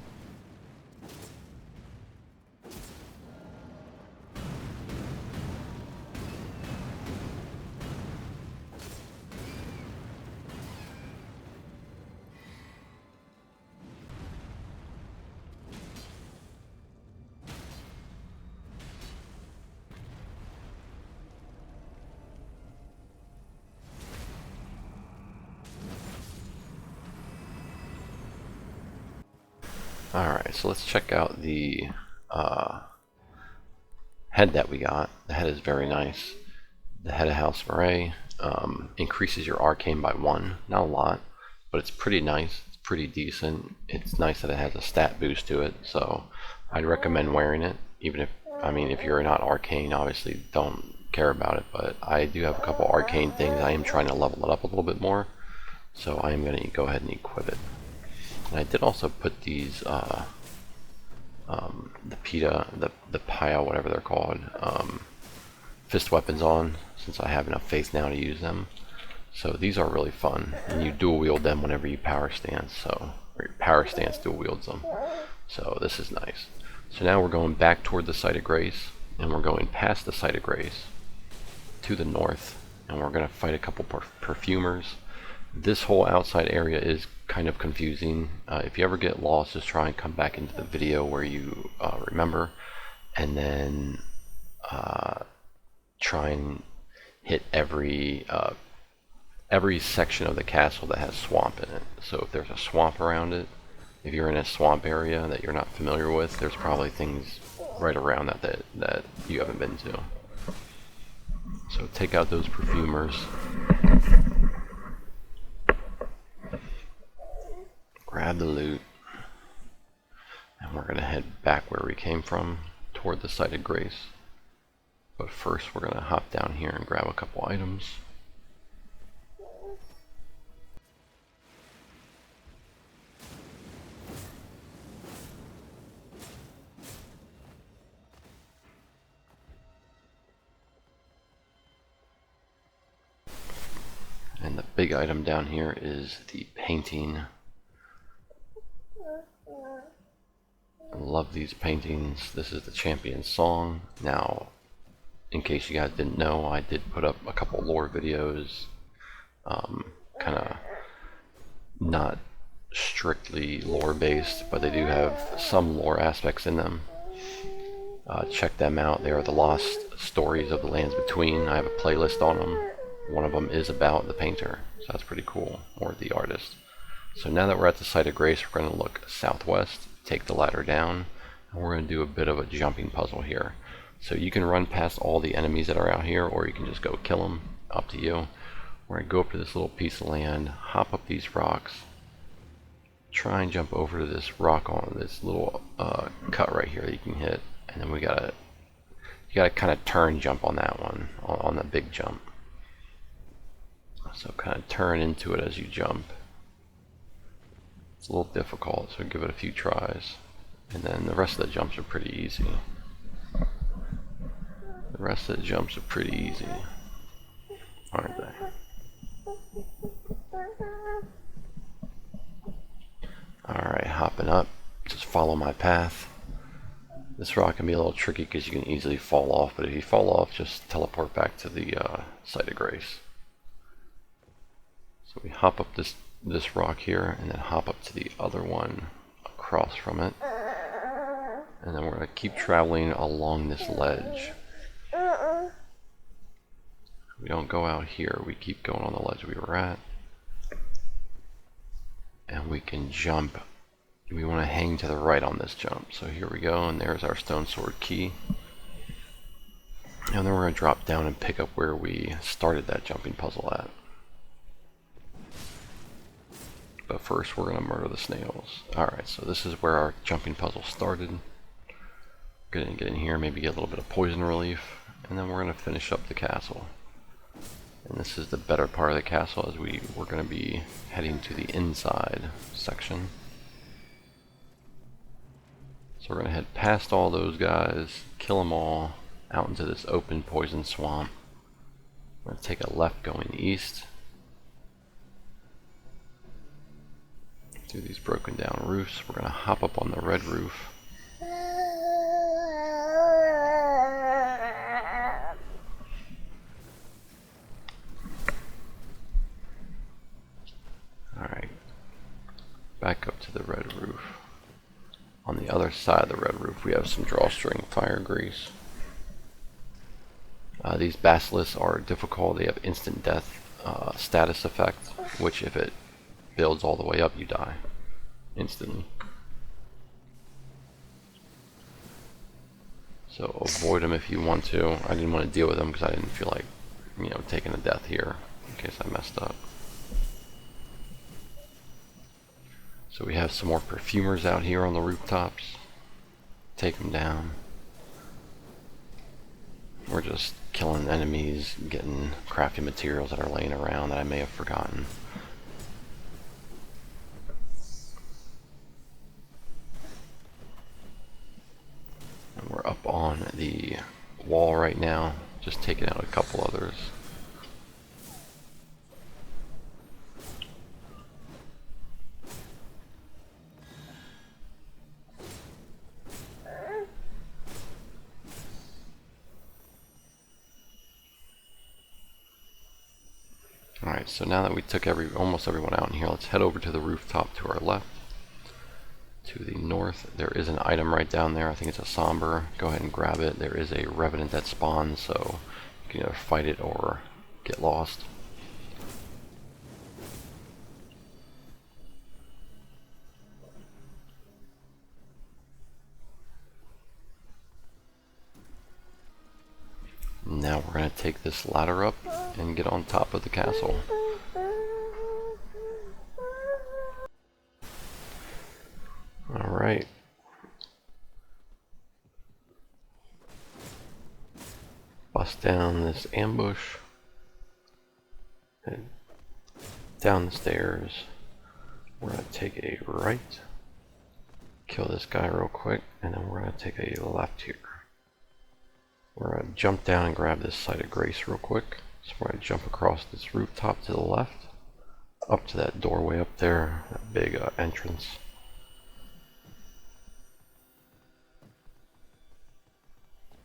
Alright, so let's check out the head that we got. The head is very nice. The head of House Marais increases your arcane by 1. Not a lot, but it's pretty nice. It's pretty decent. It's nice that it has a stat boost to it, so I'd recommend wearing it. Even if, I mean, if you're not arcane, obviously don't care about it, but I do have a couple arcane things. I am trying to level it up a little bit more, so I am going to go ahead and equip it. And I did also put these the PETA, the PIA, whatever they're called, fist weapons on, since I have enough faith now to use them. So these are really fun, and you dual wield them whenever you power stance. So or your power stance dual wields them. So this is nice. So now we're going back toward the Site of Grace, and we're going past the Site of Grace to the north, and we're going to fight a couple perfumers. This whole outside area is kind of confusing. If you ever get lost, just try and come back into the video where you remember, and then try and hit every section of the castle that has swamp in it. So if there's a swamp around it, if you're in a swamp area that you're not familiar with, there's probably things right around that you haven't been to. So take out those perfumers. Grab the loot, and we're going to head back where we came from, toward the Site of Grace. But first we're going to hop down here and grab a couple items. And the big item down here is the painting. I love these paintings. This is the Champion's Song. Now, in case you guys didn't know, I did put up a couple lore videos, kind of not strictly lore based, but they do have some lore aspects in them. Check them out. They are the lost stories of the lands between. I have a playlist on them. One of them is about the painter, so that's pretty cool, or the artist. So now that we're at the Site of Grace, we're going to look southwest, take the ladder down, and we're going to do a bit of a jumping puzzle here. So you can run past all the enemies that are out here, or you can just go kill them, up to you. We're going to go up to this little piece of land, hop up these rocks, try and jump over to this rock on this little cut right here that you can hit, and then you gotta kind of turn jump on that one, on the big jump. So kind of turn into it as you jump. It's a little difficult, so give it a few tries. And then the rest of the jumps are pretty easy. The rest of the jumps are pretty easy, aren't they? Alright, hopping up. Just follow my path. This rock can be a little tricky because you can easily fall off, but if you fall off, just teleport back to the Site of Grace. So we hop up this rock here, and then hop up to the other one across from it. And then we're going to keep traveling along this ledge. We don't go out here, we keep going on the ledge we were at. And we can jump. We want to hang to the right on this jump. So here we go, and there's our Stonesword Key. And then we're going to drop down and pick up where we started that jumping puzzle at. But first we're going to murder the snails. Alright, so this is where our jumping puzzle started. We're going to get in here, maybe get a little bit of poison relief, and then we're going to finish up the castle. And this is the better part of the castle, as we're going to be heading to the inside section. So we're going to head past all those guys, kill them all, out into this open poison swamp. We're going to take a left going east. Through these broken down roofs. We're going to hop up on the red roof. Alright. Back up to the red roof. On the other side of the red roof we have some drawstring fire grease. These basilisks are difficult. They have instant death status effect, which if it builds all the way up, you die instantly. So avoid them if you want to. I didn't want to deal with them because I didn't feel like, you know, taking a death here in case I messed up. So we have some more perfumers out here on the rooftops. Take them down. We're just killing enemies, getting crafting materials that are laying around that I may have forgotten. And we're up on the wall right now, just taking out a couple others. Alright, so now that we took almost everyone out in here, let's head over to the rooftop to our left. To the north, there is an item right down there. I think it's a somber. Go ahead and grab it. There is a revenant that spawns, so you can either fight it or get lost. Now we're going to take this ladder up and get on top of the castle. Alright. Bust down this ambush. Head down the stairs. We're going to take a right. Kill this guy real quick, and then we're going to take a left here. We're going to jump down and grab this Site of Grace real quick. So we're going to jump across this rooftop to the left, up to that doorway up there, that big entrance.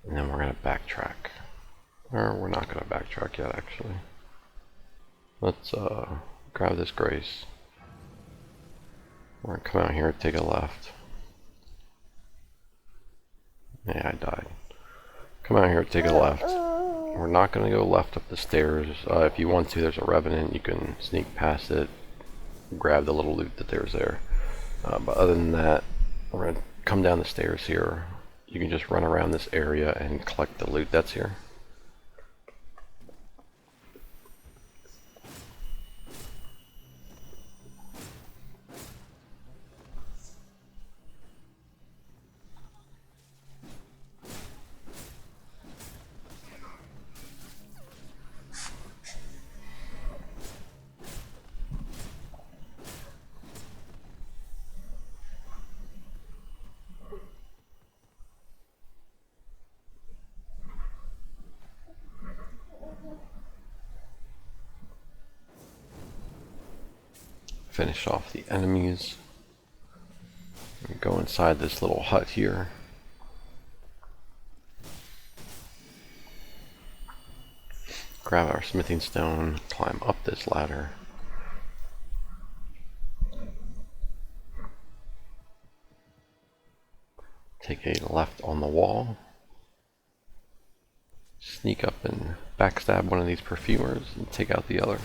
And then we're going to backtrack. Or we're not going to backtrack yet, actually. Let's grab this Grace. We're going to come out here and take a left. Yeah, I died. Come out here and take a left. We're not going to go left up the stairs. If you want to, there's a revenant. You can sneak past it, grab the little loot that there's there. But other than that, we're going to come down the stairs here. You can just run around this area and collect the loot that's here. Finish off the enemies. We go inside this little hut here. Grab our smithing stone, climb up this ladder. Take a left on the wall. Sneak up and backstab one of these perfumers and take out the other.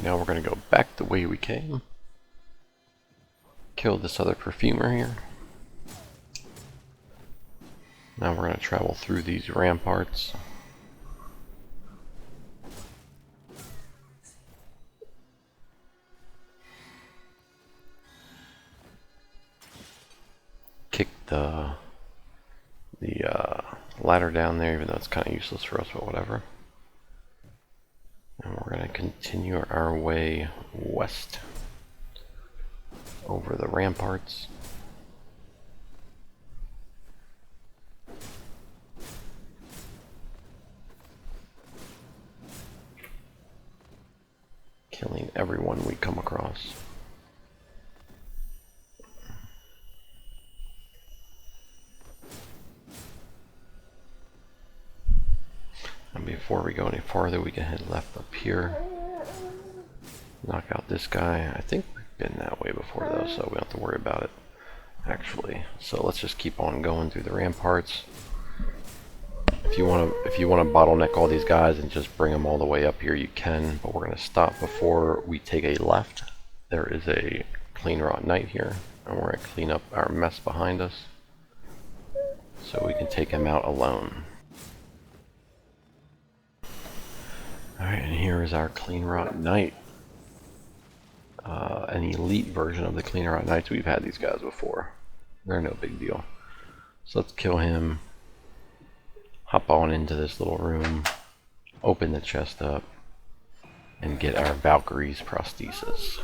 Now we're going to go back the way we came. Kill this other perfumer here. Now we're going to travel through these ramparts. Kick the ladder down there, even though it's kind of useless for us, but whatever. And we're going to continue our way west over the ramparts. Killing everyone we come across. And before we go any farther, we can head left up here. Knock out this guy. I think we've been that way before though, so we don't have to worry about it. actually. So let's just keep on going through the ramparts. If you want to bottleneck all these guys and just bring them all the way up here, you can. But we're going to stop before we take a left. There is a Clean Rot Knight here, and we're going to clean up our mess behind us, so we can take him out alone. Alright, and here is our Clean Rot Knight. An elite version of the Clean Rot Knights. We've had these guys before. They're no big deal. So let's kill him. Hop on into this little room. Open the chest up. And get our Valkyrie's prosthesis.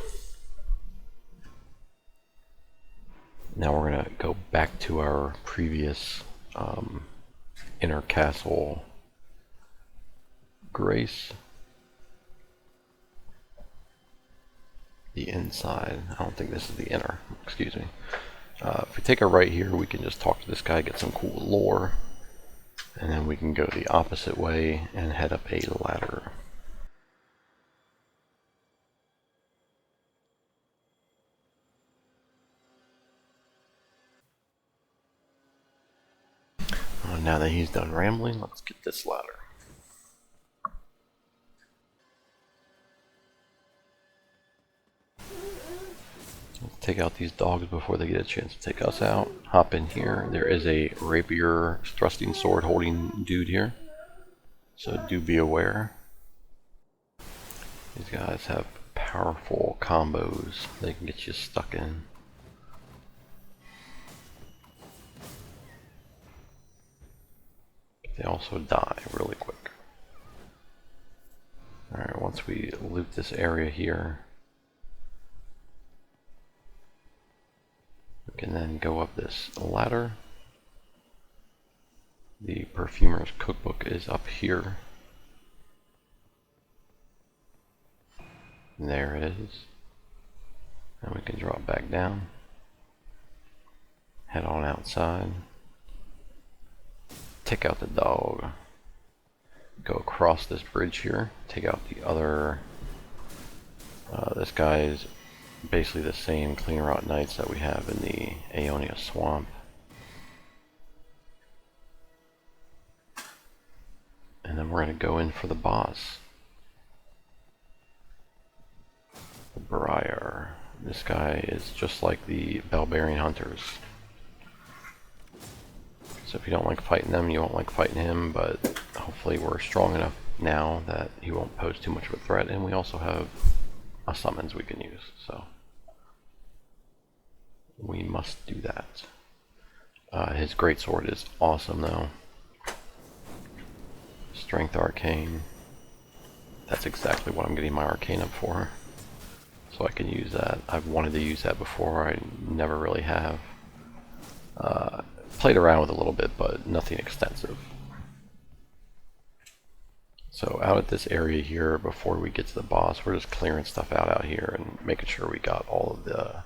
Now we're going to go back to our previous inner castle grace. The inside. I don't think this is the inner. Excuse me. If we take a right here, we can just talk to this guy, get some cool lore, and then we can go the opposite way and head up a ladder. Now that he's done rambling, let's get this ladder. Let's take out these dogs before they get a chance to take us out. Hop in here. There is a rapier thrusting sword holding dude here, so do be aware. These guys have powerful combos they can get you stuck in. They also die really quick. Alright, once we loot this area here, we can then go up this ladder. The Perfumer's Cookbook is up here. And there it is. And we can drop back down. Head on outside. Take out the dog. Go across this bridge here. Take out the other. This guy is basically the same Clean Rot Knights that we have in the Aeonia Swamp. And then we're going to go in for the boss. The Briar. This guy is just like the Bellbearing Hunters. So if you don't like fighting them, you won't like fighting him, but hopefully we're strong enough now that he won't pose too much of a threat, and we also have a summons we can use, so we must do that. His greatsword is awesome though. Strength Arcane. That's exactly what I'm getting my Arcane up for. So I can use that. I've wanted to use that before, I never really have. Played around with a little bit, but nothing extensive. So out at this area here, before we get to the boss, we're just clearing stuff out here and making sure we got all of the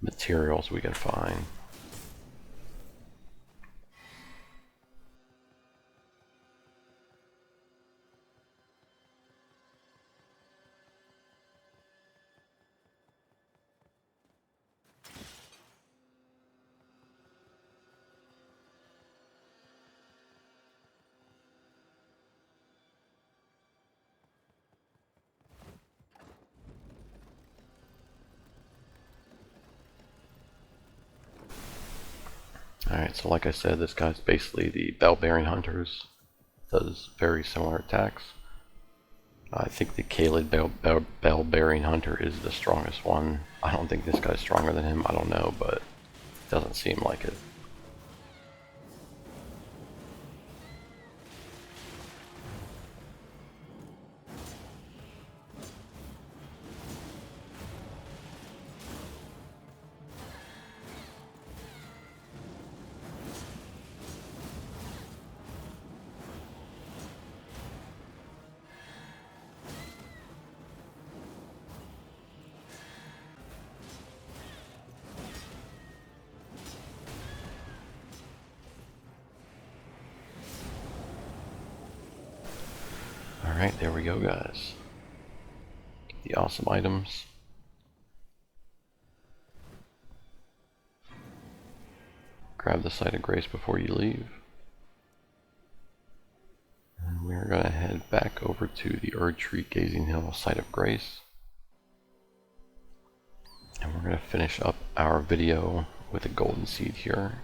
materials we can find. Alright, so like I said, this guy's basically the Bellbearing Hunters. Does very similar attacks. I think the Kaled Bellbearing Hunter is the strongest one. I don't think this guy's stronger than him, I don't know, but it doesn't seem like it. Alright, there we go, guys. The awesome items. grab the Site of Grace before you leave. And we're going to head back over to the Erdtree Gazing Hill Site of Grace. And we're going to finish up our video with a golden seed here.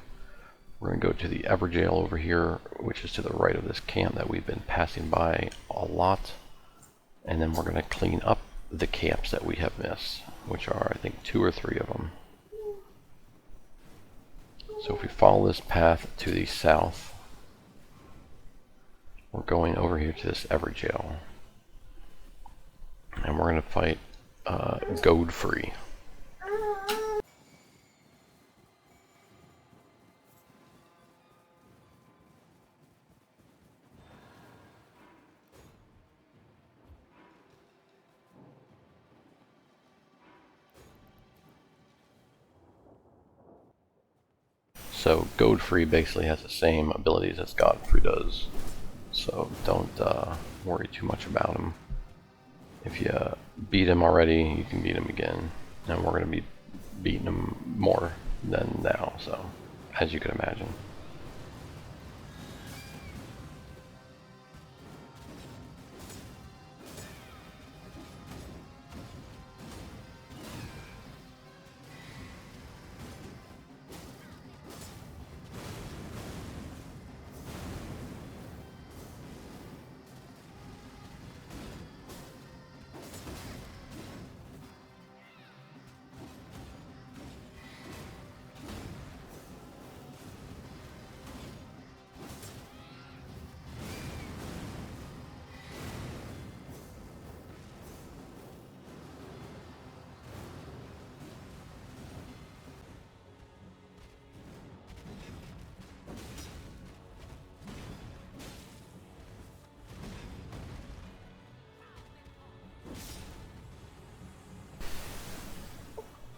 We're going to go to the Evergaol over here, which is to the right of this camp that we've been passing by a lot. And then we're going to clean up the camps that we have missed, which are, I think, 2 or 3 of them. So if we follow this path to the south, we're going over here to this Evergaol. And we're going to fight Godfrey. So Godfrey basically has the same abilities as Godfrey does, so don't worry too much about him. If you beat him already, you can beat him again, and we're going to be beating him more than now, so as you can imagine.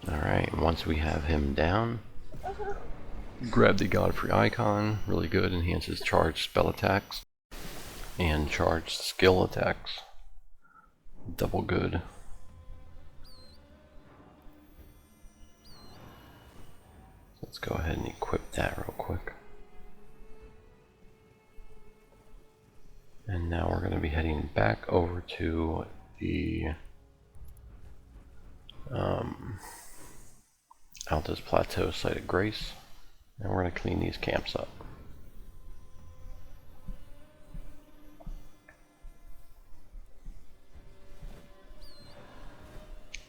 Alright, once we have him down, grab the Godfrey icon, really good, enhances charged spell attacks and charged skill attacks, double good. Let's go ahead and equip that real quick. And now we're going to be heading back over to the Altus Plateau Site of Grace, and we're going to clean these camps up.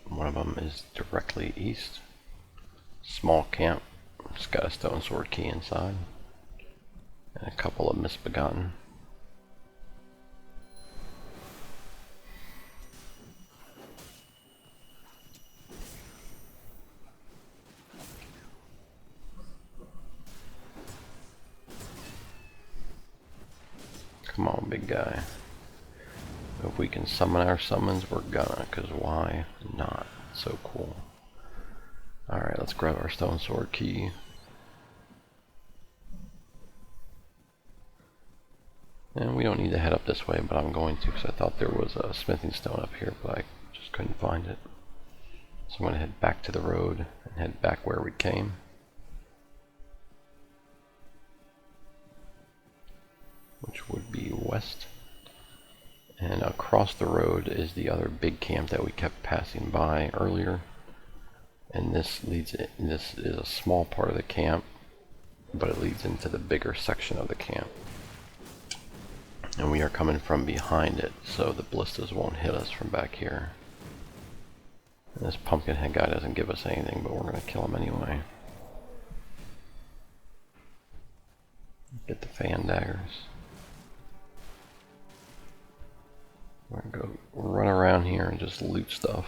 One of them is directly east. Small camp. It's got a Stonesword Key inside. And a couple of Misbegotten. Come on, big guy. If we can summon our summons, we're gonna, because why not? So cool. Alright, let's grab our Stonesword Key. And we don't need to head up this way, but I'm going to, because I thought there was a smithing stone up here, but I just couldn't find it. So I'm going to head back to the road and head back where we came. Which would be west. And across the road is the other big camp that we kept passing by earlier. And this is a small part of the camp, but it leads into the bigger section of the camp. And we are coming from behind it, so the ballistas won't hit us from back here. And this pumpkinhead guy doesn't give us anything, but we're going to kill him anyway. Get the fan daggers. We're going to go run around here and just loot stuff.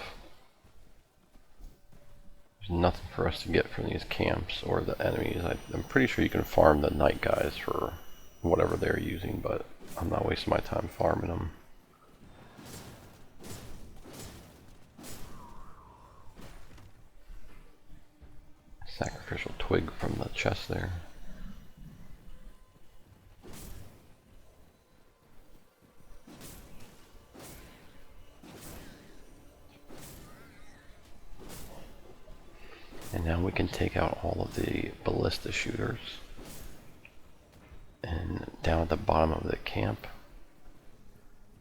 There's nothing for us to get from these camps or the enemies. I'm pretty sure you can farm the night guys for whatever they're using, but I'm not wasting my time farming them. Sacrificial twig from the chest there. And now we can take out all of the ballista shooters. And down at the bottom of the camp,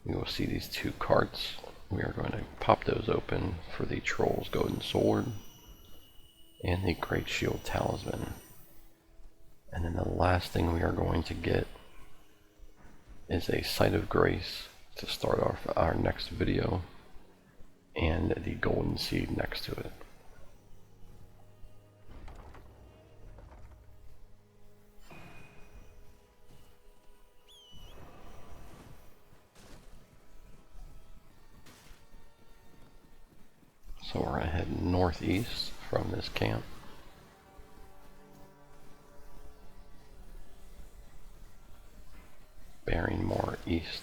we will see these two carts. We are going to pop those open for the Troll's Golden Sword and the Great Shield Talisman. And then the last thing we are going to get is a Sight of Grace to start off our next video, and the Golden Seed next to it. So we're going to head northeast from this camp. Bearing more east.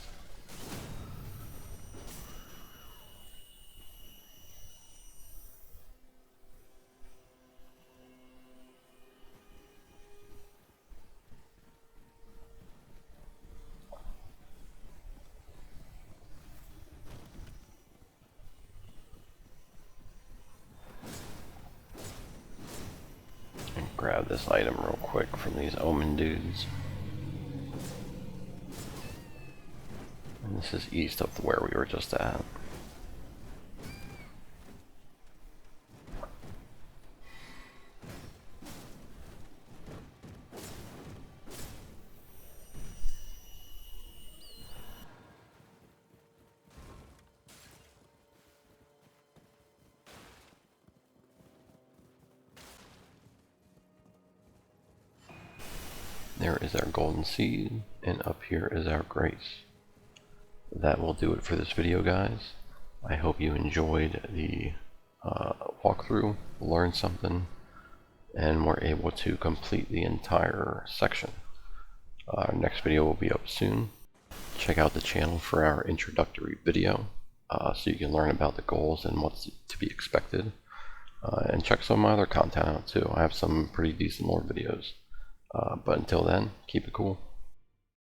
Grab this item real quick from these Omen dudes. And this is east of where we were just at. There is our golden seed, and up here is our grace. That will do it for this video, guys. I hope you enjoyed the walkthrough, learned something, and were able to complete the entire section. Our next video will be up soon. Check out the channel for our introductory video, so you can learn about the goals and what's to be expected. And check some of my other content out too. I have some pretty decent lore videos. But until then, keep it cool.